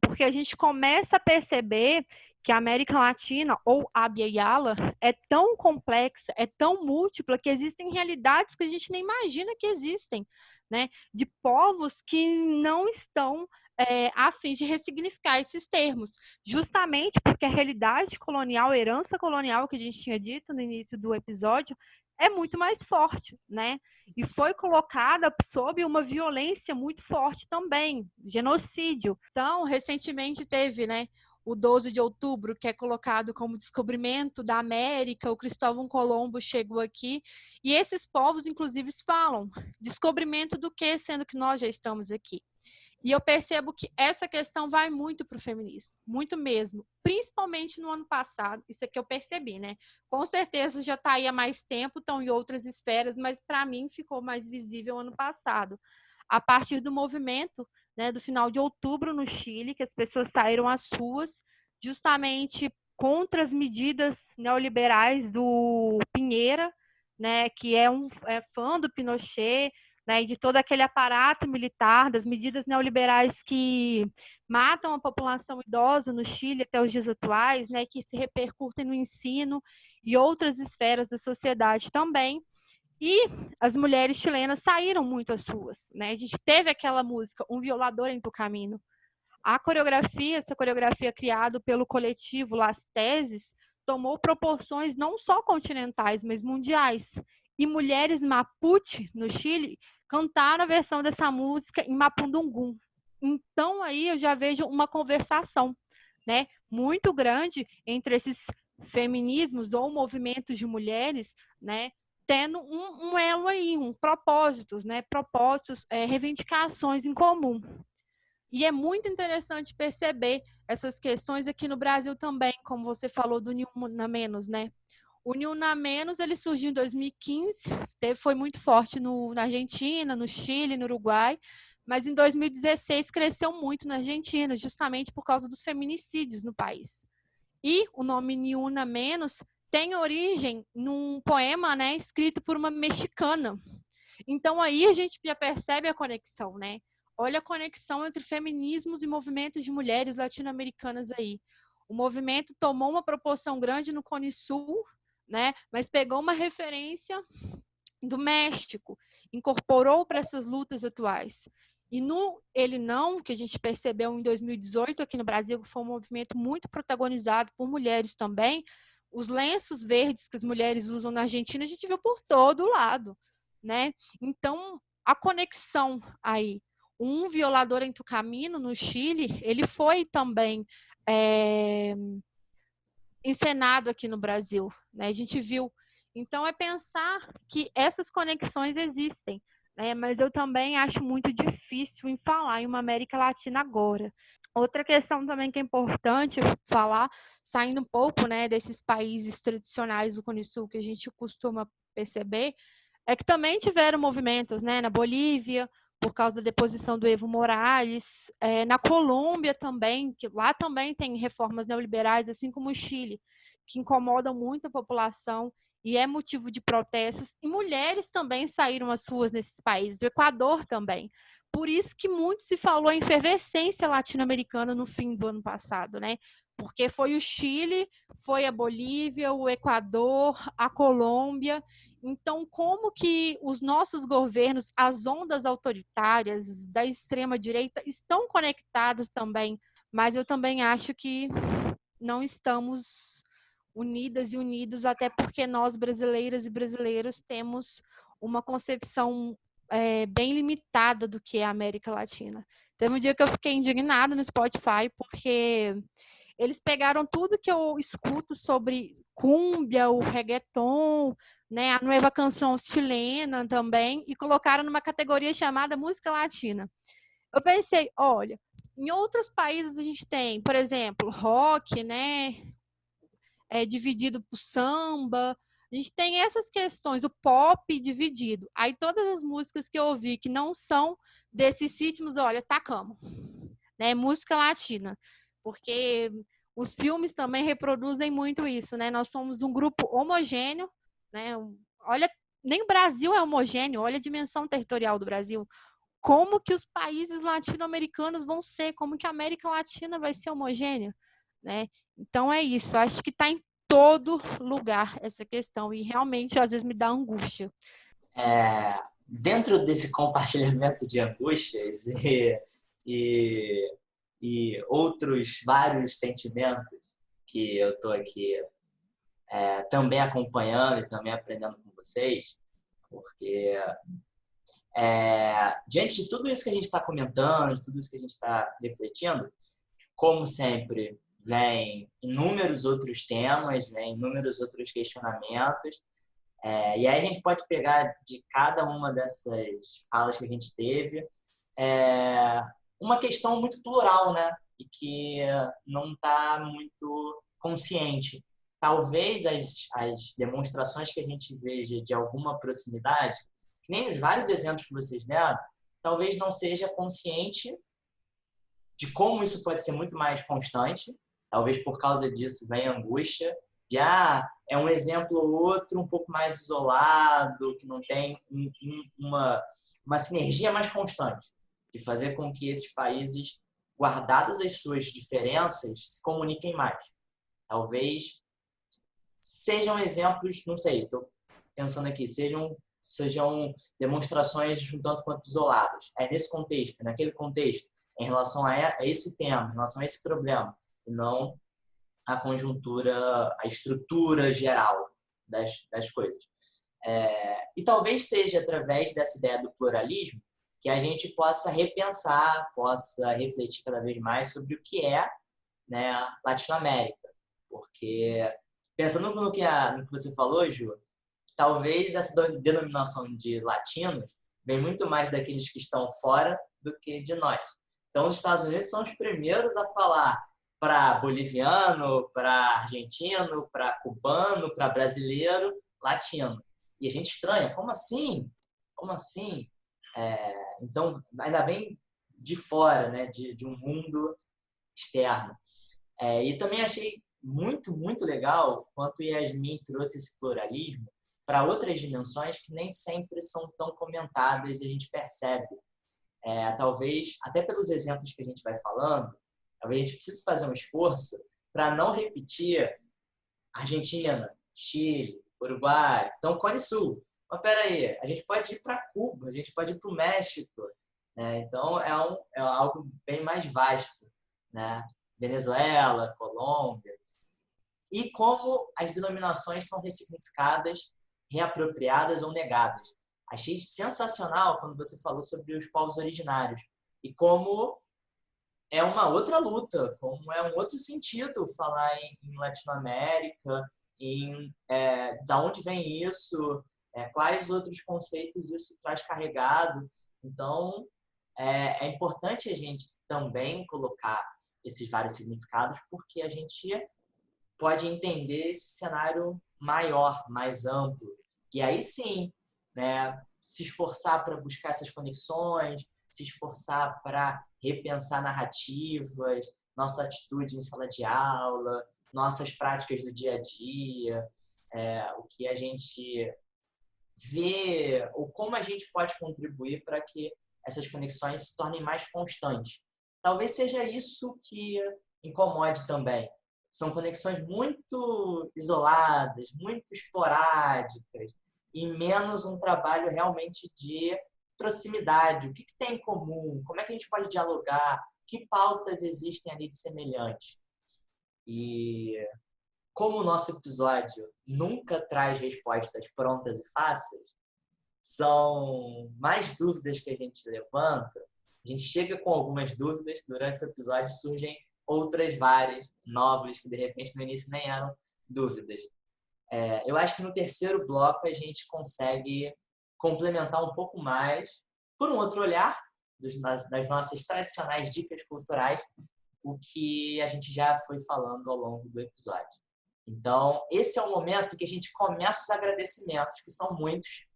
porque a gente começa a perceber que a América Latina, ou Abya Yala, é tão complexa, é tão múltipla, que existem realidades que a gente nem imagina que existem, né? De povos que não estão a fim de ressignificar esses termos, justamente porque a realidade colonial, a herança colonial que a gente tinha dito no início do episódio, é muito mais forte, né? E foi colocada sob uma violência muito forte também, genocídio. Então, recentemente teve, né, o 12 de outubro, que é colocado como descobrimento da América, o Cristóvão Colombo chegou aqui, e esses povos, inclusive, falam descobrimento do quê, sendo que nós já estamos aqui. E eu percebo que essa questão vai muito para o feminismo, muito mesmo, principalmente no ano passado, isso é que eu percebi, né? Com certeza já está aí há mais tempo, estão em outras esferas, mas para mim ficou mais visível ano passado. A partir do movimento, né, do final de outubro no Chile, que as pessoas saíram às ruas justamente contra as medidas neoliberais do Piñera, né, que é fã do Pinochet, né, e de todo aquele aparato militar, das medidas neoliberais que matam a população idosa no Chile até os dias atuais, né, que se repercutem no ensino e outras esferas da sociedade também. E as mulheres chilenas saíram muito às ruas, né? A gente teve aquela música, Um Violador em Tu Caminho. Essa coreografia criada pelo coletivo Las Teses, tomou proporções não só continentais, mas mundiais. E mulheres Mapuche, no Chile, cantaram a versão dessa música em Mapudungun. Então, aí eu já vejo uma conversação, né, muito grande entre esses feminismos ou movimentos de mulheres, né, tendo um elo aí, propósitos, né, reivindicações em comum. E é muito interessante perceber essas questões aqui no Brasil também, como você falou do Ni Una Menos, né? O Ni Una Menos, ele surgiu em 2015, foi muito forte na Argentina, no Chile, no Uruguai, mas em 2016 cresceu muito na Argentina, justamente por causa dos feminicídios no país. E o nome Ni Una Menos tem origem num poema, né, escrito por uma mexicana. Então aí a gente já percebe a conexão, né? Olha a conexão entre feminismos e movimentos de mulheres latino-americanas aí. O movimento tomou uma proporção grande no Cone Sul, né? Mas pegou uma referência do México, incorporou para essas lutas atuais. E no Ele Não, que a gente percebeu em 2018 aqui no Brasil, que foi um movimento muito protagonizado por mulheres também, os lenços verdes que as mulheres usam na Argentina, a gente viu por todo lado, né? Então, a conexão aí, Um Violador em Tu Caminho, no Chile, ele foi também encenado aqui no Brasil, né? A gente viu. Então, é pensar que essas conexões existem, né? Mas eu também acho muito difícil em falar em uma América Latina agora. Outra questão também que é importante falar, saindo um pouco, né, desses países tradicionais do Cone Sul que a gente costuma perceber, é que também tiveram movimentos, né, na Bolívia, por causa da deposição do Evo Morales, na Colômbia também, que lá também tem reformas neoliberais, assim como o Chile, que incomodam muito a população e é motivo de protestos, e mulheres também saíram às ruas nesses países, o Equador também. Por isso que muito se falou em efervescência latino-americana no fim do ano passado, né? Porque foi o Chile, foi a Bolívia, o Equador, a Colômbia. Então, como que os nossos governos, as ondas autoritárias da extrema-direita estão conectadas também? Mas eu também acho que não estamos unidas e unidos, até porque nós, brasileiras e brasileiros, temos uma concepção bem limitada do que é a América Latina. Teve um dia que eu fiquei indignada no Spotify, porque eles pegaram tudo que eu escuto sobre cúmbia, o reggaeton, né, a nova canção chilena também, e colocaram numa categoria chamada música latina. Eu pensei, olha, em outros países a gente tem, por exemplo, rock, né, dividido por samba. A gente tem essas questões, o pop dividido. Aí todas as músicas que eu ouvi que não são desses ritmos, olha, tacamos. Né? Música latina. Porque os filmes também reproduzem muito isso, né? Nós somos um grupo homogêneo, né? Olha, nem o Brasil é homogêneo, olha a dimensão territorial do Brasil. Como que os países latino-americanos vão ser? Como que a América Latina vai ser homogênea? Né? Então é isso, acho que está em todo lugar essa questão e realmente às vezes me dá angústia. Dentro desse compartilhamento de angústias e outros vários sentimentos que eu estou aqui também acompanhando e também aprendendo com vocês, porque diante de tudo isso que a gente está comentando, de tudo isso que a gente está refletindo, como sempre, vem inúmeros outros temas, vem inúmeros outros questionamentos, e aí a gente pode pegar de cada uma dessas falas que a gente teve uma questão muito plural, né? E que não está muito consciente. Talvez as demonstrações que a gente veja de alguma proximidade, que nem os vários exemplos que vocês deram, talvez não seja consciente de como isso pode ser muito mais constante. Talvez por causa disso venha angústia de é um exemplo ou outro um pouco mais isolado, que não tem uma sinergia mais constante, de fazer com que esses países, guardadas as suas diferenças, se comuniquem mais. Talvez sejam exemplos, não sei, estou pensando aqui, sejam demonstrações um tanto quanto isoladas. Nesse contexto, naquele contexto, em relação a esse tema, em relação a esse problema, e não a conjuntura, a estrutura geral das coisas. E talvez seja através dessa ideia do pluralismo que a gente possa repensar, possa refletir cada vez mais sobre o que é, né, Latinoamérica. Porque, pensando no que você falou, Ju, talvez essa denominação de latinos vem muito mais daqueles que estão fora do que de nós. Então, os Estados Unidos são os primeiros a falar para boliviano, para argentino, para cubano, para brasileiro, latino. E a gente estranha, como assim? Como assim? Então, ainda vem de fora, né, de um mundo externo. E também achei muito, muito legal quanto Yasmin trouxe esse pluralismo para outras dimensões que nem sempre são tão comentadas e a gente percebe. Talvez, até pelos exemplos que a gente vai falando, talvez a gente precise fazer um esforço para não repetir Argentina, Chile, Uruguai, então Cone Sul. Mas peraí, a gente pode ir para Cuba, a gente pode ir para o México, né? Então é algo bem mais vasto, né? Venezuela, Colômbia. E como as denominações são ressignificadas, reapropriadas ou negadas. Achei sensacional quando você falou sobre os povos originários e como é uma outra luta, como é um outro sentido falar em Latinoamérica, da onde vem isso, quais outros conceitos isso traz carregado. Então, é importante a gente também colocar esses vários significados, porque a gente pode entender esse cenário maior, mais amplo. E aí sim, né, se esforçar para buscar essas conexões, se esforçar para repensar narrativas, nossa atitude em sala de aula, nossas práticas do dia a dia, o que a gente vê, ou como a gente pode contribuir para que essas conexões se tornem mais constantes. Talvez seja isso que incomode também. São conexões muito isoladas, muito esporádicas, e menos um trabalho realmente de proximidade. O que tem em comum? Como é que a gente pode dialogar? Que pautas existem ali de semelhante? E como o nosso episódio nunca traz respostas prontas e fáceis, são mais dúvidas que a gente levanta. A gente chega com algumas dúvidas, durante o episódio surgem outras várias, novas, que de repente no início nem eram dúvidas. Eu acho que no terceiro bloco a gente consegue complementar um pouco mais, por um outro olhar, das nossas tradicionais dicas culturais, o que a gente já foi falando ao longo do episódio. Então, esse é o momento que a gente começa os agradecimentos, que são muitos,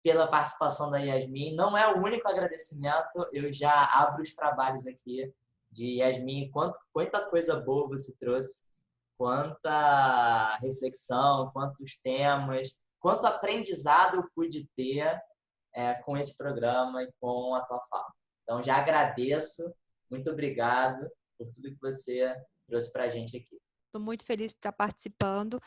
pela participação da Yasmin. Não é o único agradecimento, eu já abro os trabalhos aqui de Yasmin, quanta coisa boa você trouxe, quanta reflexão, quantos temas, quanto aprendizado eu pude ter com esse programa e com a tua fala. Então, já agradeço, muito obrigado por tudo que você trouxe para a gente aqui. Estou muito feliz de estar participando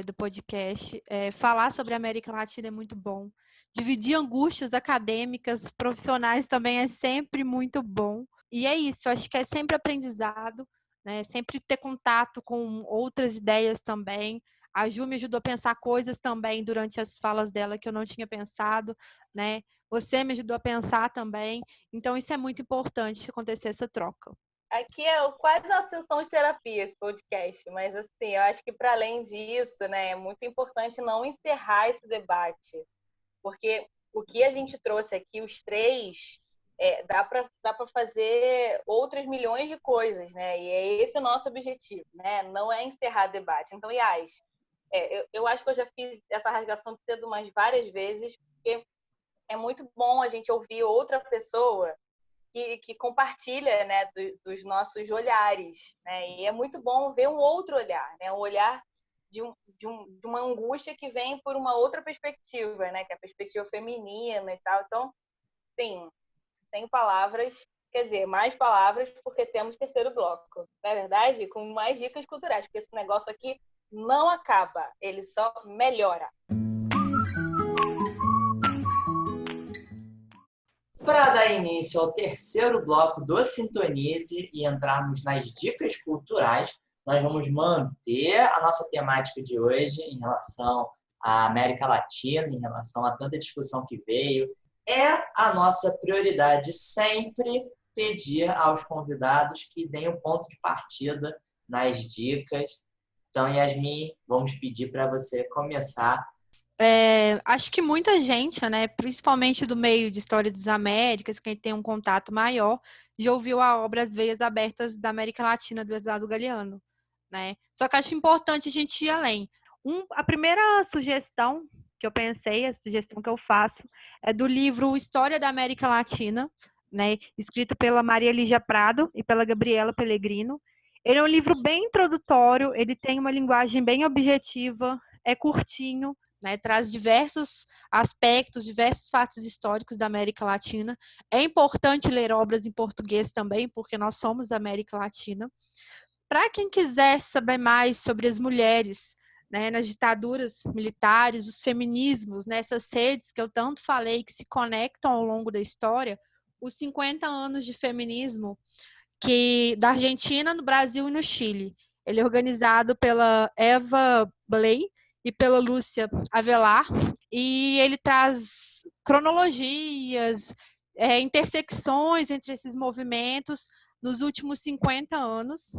do podcast. Falar sobre a América Latina é muito bom. Dividir angústias acadêmicas, profissionais também é sempre muito bom. E é isso, acho que é sempre aprendizado, né? Sempre ter contato com outras ideias também. A Ju me ajudou a pensar coisas também durante as falas dela que eu não tinha pensado, né? Você me ajudou a pensar também. Então, isso é muito importante acontecer essa troca. Aqui é quase uma sessão de terapia esse podcast, mas assim, eu acho que para além disso, né, é muito importante não encerrar esse debate, porque o que a gente trouxe aqui, os três, dá para fazer outras milhões de coisas, né? E é esse o nosso objetivo, né? Não é encerrar debate. Então, Yas, eu acho que eu já fiz essa rasgação de cedo umas várias vezes, porque é muito bom a gente ouvir outra pessoa que compartilha, né, dos nossos olhares, né? E é muito bom ver um outro olhar, né? Um olhar de uma angústia que vem por uma outra perspectiva, né? Que é a perspectiva feminina e tal. Então, sim, sem palavras, quer dizer, mais palavras, porque temos terceiro bloco, não é verdade? Com mais dicas culturais, porque esse negócio aqui não acaba, ele só melhora. Para dar início ao terceiro bloco do Sintonize e entrarmos nas dicas culturais, nós vamos manter a nossa temática de hoje em relação à América Latina, em relação a tanta discussão que veio. É a nossa prioridade sempre pedir aos convidados que deem um ponto de partida nas dicas. Então, Yasmin, vamos pedir para você começar. Acho que muita gente, né, principalmente do meio de História das Américas, quem tem um contato maior, já ouviu a obra As Veias Abertas da América Latina, do Eduardo Galeano, né? Só que acho importante a gente ir além. A primeira sugestão que eu pensei, a sugestão que eu faço, é do livro História da América Latina, né, escrito pela Maria Lígia Prado e pela Gabriela Pellegrino. Ele é um livro bem introdutório, ele tem uma linguagem bem objetiva, é curtinho, né, traz diversos aspectos, diversos fatos históricos da América Latina. É importante ler obras em português também, porque nós somos da América Latina. Para quem quiser saber mais sobre as mulheres, né, nas ditaduras militares, os feminismos, nessas redes que eu tanto falei, que se conectam ao longo da história, os 50 anos de feminismo da Argentina, no Brasil e no Chile. Ele é organizado pela Eva Bley e pela Lúcia Avelar, e ele traz cronologias, intersecções entre esses movimentos nos últimos 50 anos.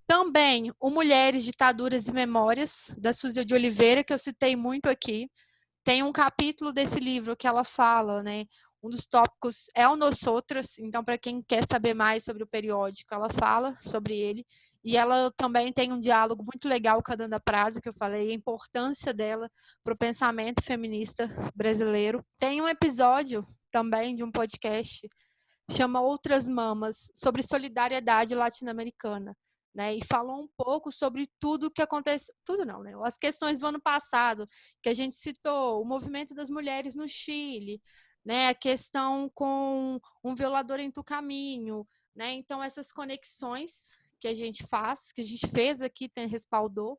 Também o Mulheres, Ditaduras e Memórias, da Suzy de Oliveira, que eu citei muito aqui. Tem um capítulo desse livro que ela fala, né? Um dos tópicos é o Nosotras, então para quem quer saber mais sobre o periódico, ela fala sobre ele. E ela também tem um diálogo muito legal com a Danda Prazo, que eu falei, a importância dela para o pensamento feminista brasileiro. Tem um episódio também de um podcast, chama Outras Mamas, sobre solidariedade latino-americana. Né, e falou um pouco sobre tudo que aconteceu, tudo não, né? As questões do ano passado, que a gente citou, o movimento das mulheres no Chile, né? A questão com um violador em Tucaminho, né? Então, essas conexões que a gente faz, que a gente fez aqui, respaldou,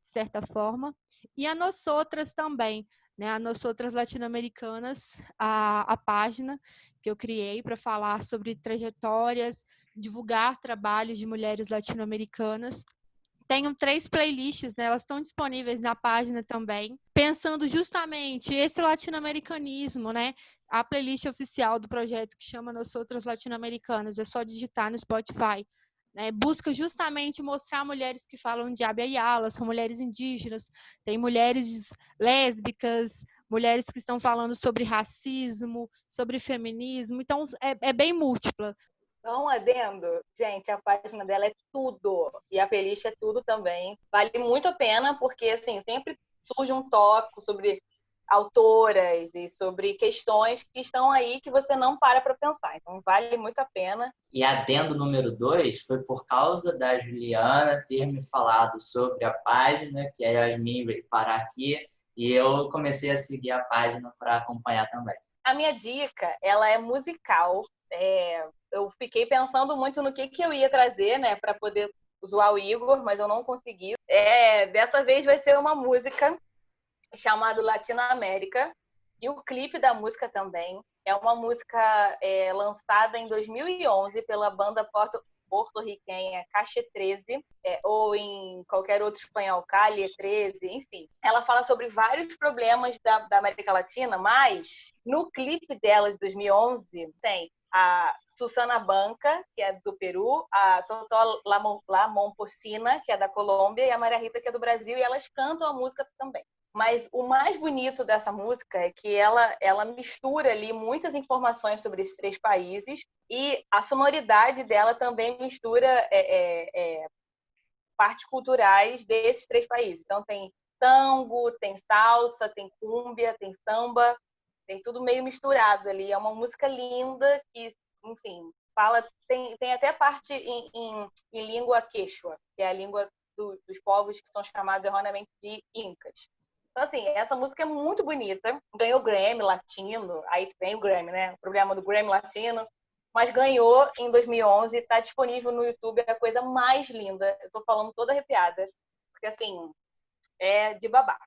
de certa forma, e a nós outras também, né? A nós outras latino-americanas, a página que eu criei para falar sobre trajetórias, divulgar trabalhos de mulheres latino-americanas. Tenho 3 playlists, né? Elas estão disponíveis na página também, pensando justamente esse latino-americanismo, né? A playlist oficial do projeto que chama Nós Outras Latino-Americanas, é só digitar no Spotify. Né? Busca justamente mostrar mulheres que falam de Abya Yala, são mulheres indígenas, tem mulheres lésbicas, mulheres que estão falando sobre racismo, sobre feminismo, então é bem múltipla. Então, adendo, gente, a página dela é tudo, e a playlist é tudo também. Vale muito a pena, porque assim, sempre surge um tópico sobre autoras e sobre questões que estão aí que você não para pensar. Então, vale muito a pena. E adendo número 2 foi por causa da Juliana ter me falado sobre a página, que a Yasmin veio parar aqui, e eu comecei a seguir a página para acompanhar também. A minha dica, ela é musical. Eu fiquei pensando muito no que eu ia trazer, né, para poder zoar o Igor, mas eu não consegui. Dessa vez vai ser uma música chamada Latinoamérica, e o clipe da música também. É uma música lançada em 2011 pela banda porto-riquenha Cache 13, ou em qualquer outro espanhol, Calle 13, enfim. Ela fala sobre vários problemas da América Latina, mas no clipe dela de 2011 tem a Susana Banca, que é do Peru, a Totó Lamon Pocina, que é da Colômbia, e a Maria Rita, que é do Brasil, e elas cantam a música também. Mas o mais bonito dessa música é que ela mistura ali muitas informações sobre esses 3 países, e a sonoridade dela também mistura partes culturais desses 3 países. Então tem tango, tem salsa, tem cúmbia, tem samba, tem tudo meio misturado ali. É uma música linda que, enfim, tem até parte em língua quechua, que é a língua dos povos que são chamados erroneamente de incas. Então, assim, essa música é muito bonita. Ganhou Grammy Latino. Aí vem o Grammy, né? O problema do Grammy Latino. Mas ganhou em 2011. Está disponível no YouTube. É a coisa mais linda. Eu tô falando toda arrepiada. Porque, assim, é de babá.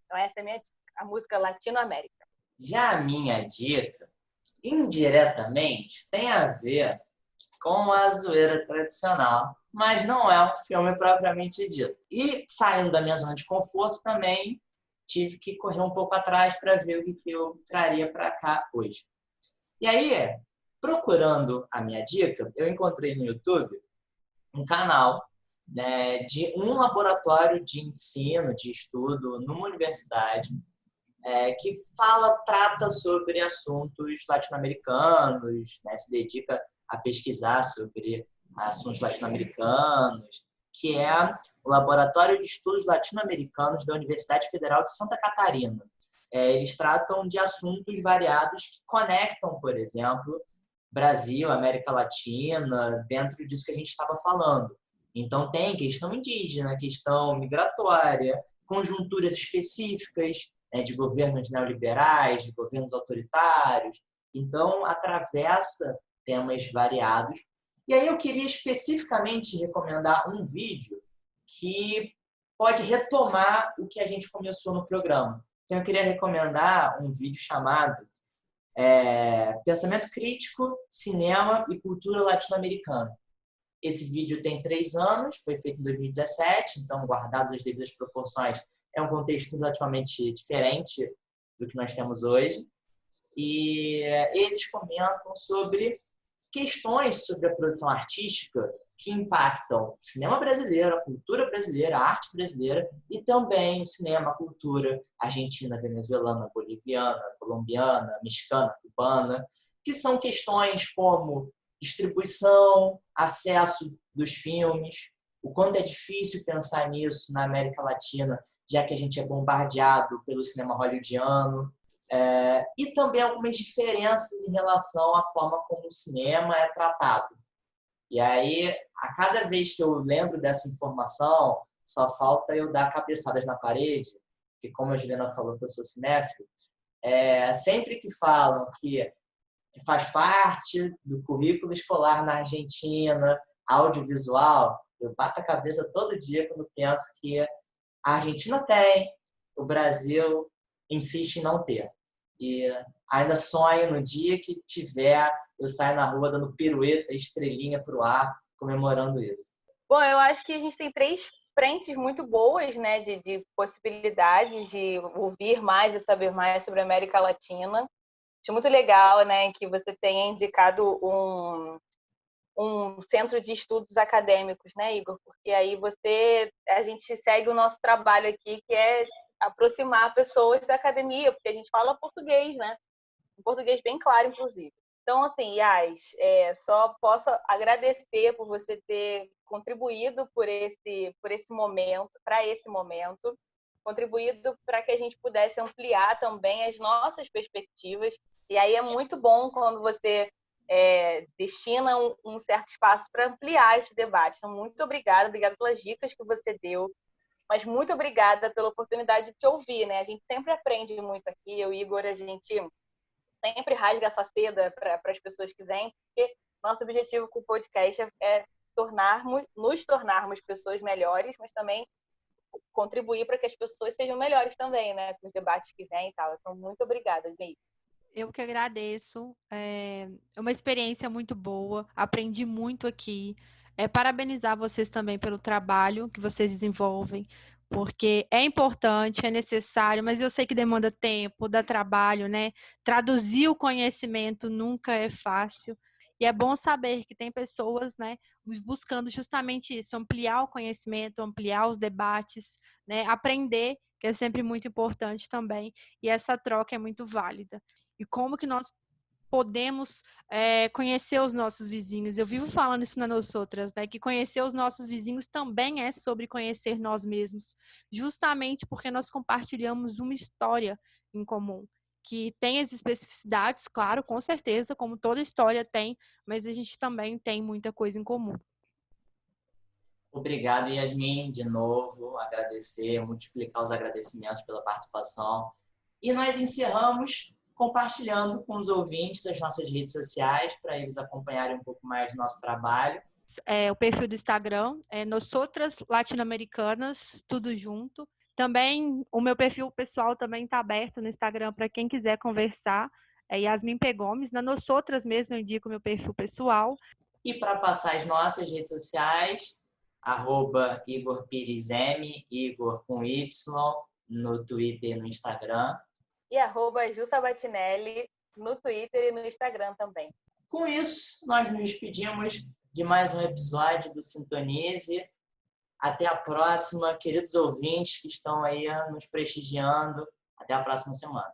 Então, essa é a minha dica. A música Latinoamérica. Já a minha dica, indiretamente, tem a ver com a zoeira tradicional, mas não é um filme propriamente dito. E, saindo da minha zona de conforto, também tive que correr um pouco atrás para ver o que eu traria para cá hoje. E aí, procurando a minha dica, eu encontrei no YouTube um canal, né, de um laboratório de ensino, de estudo, numa universidade, que trata sobre assuntos latino-americanos, né, se dedica a pesquisar sobre assuntos latino-americanos, que é o Laboratório de Estudos Latino-Americanos da Universidade Federal de Santa Catarina. Eles tratam de assuntos variados que conectam, por exemplo, Brasil, América Latina, dentro disso que a gente estava falando. Então, tem questão indígena, questão migratória, conjunturas específicas, de governos neoliberais, de governos autoritários. Então, atravessa temas variados. E aí eu queria especificamente recomendar um vídeo que pode retomar o que a gente começou no programa. Então, eu queria recomendar um vídeo chamado Pensamento Crítico, Cinema e Cultura Latino-Americana. Esse vídeo tem 3 anos, foi feito em 2017, então, guardadas as devidas proporções, é um contexto relativamente diferente do que nós temos hoje. E eles comentam sobre questões sobre a produção artística que impactam o cinema brasileiro, a cultura brasileira, a arte brasileira e também o cinema, a cultura argentina, venezuelana, boliviana, colombiana, mexicana, cubana, que são questões como distribuição, acesso dos filmes, o quanto é difícil pensar nisso na América Latina, já que a gente é bombardeado pelo cinema hollywoodiano, e também algumas diferenças em relação à forma como o cinema é tratado. E aí, a cada vez que eu lembro dessa informação, só falta eu dar cabeçadas na parede, porque como a Juliana falou que eu sou cinéfilo, sempre que falam que faz parte do currículo escolar na Argentina, audiovisual, eu bato a cabeça todo dia quando penso que a Argentina tem, o Brasil insiste em não ter. E ainda sonho no dia que tiver, eu saio na rua dando pirueta, estrelinha para o ar, comemorando isso. Bom, eu acho que a gente tem 3 frentes muito boas, né, de possibilidades de ouvir mais e saber mais sobre a América Latina. Acho muito legal, né, que você tenha indicado um centro de estudos acadêmicos, né, Igor? Porque aí a gente segue o nosso trabalho aqui, que é aproximar pessoas da academia, porque a gente fala português, né? Um português bem claro, inclusive. Então, assim, Yas, só posso agradecer por você ter contribuído por esse momento, para esse momento, contribuído para que a gente pudesse ampliar também as nossas perspectivas. E aí é muito bom quando você destina um certo espaço para ampliar esse debate. Então, muito obrigada pelas dicas que você deu, mas muito obrigada pela oportunidade de te ouvir, né? A gente sempre aprende muito aqui, eu e Igor, a gente sempre rasga essa seda para as pessoas que vêm, porque nosso objetivo com o podcast é nos tornarmos pessoas melhores, mas também contribuir para que as pessoas sejam melhores também, né? Com os debates que vêm e tal. Então, muito obrigada, Meire. Eu que agradeço. É uma experiência muito boa. Aprendi muito aqui. Parabenizar vocês também pelo trabalho que vocês desenvolvem, porque é importante, é necessário, mas eu sei que demanda tempo, dá trabalho, né? Traduzir o conhecimento nunca é fácil. E é bom saber que tem pessoas, né, buscando justamente isso, ampliar o conhecimento, ampliar os debates, né? Aprender, que é sempre muito importante também. E essa troca é muito válida. E como que nós podemos conhecer os nossos vizinhos. Eu vivo falando isso nas outras, né? Que conhecer os nossos vizinhos também é sobre conhecer nós mesmos, justamente porque nós compartilhamos uma história em comum, que tem as especificidades, claro, com certeza, como toda história tem, mas a gente também tem muita coisa em comum. Obrigado, Yasmin, de novo, agradecer, multiplicar os agradecimentos pela participação. E nós encerramos compartilhando com os ouvintes as nossas redes sociais, para eles acompanharem um pouco mais do nosso trabalho. O perfil do Instagram é Nosotras Latino-Americanas, tudo junto. Também o meu perfil pessoal também está aberto no Instagram para quem quiser conversar. É Yasmin P. Gomes. Na Nosotras mesmo eu indico o meu perfil pessoal. E para passar as nossas redes sociais, @Igor Pires M, Igor com Y, no Twitter e no Instagram. E @Ju Sabatinelli no Twitter e no Instagram também. Com isso, nós nos despedimos de mais um episódio do Sintonize. Até a próxima, queridos ouvintes que estão aí nos prestigiando. Até a próxima semana.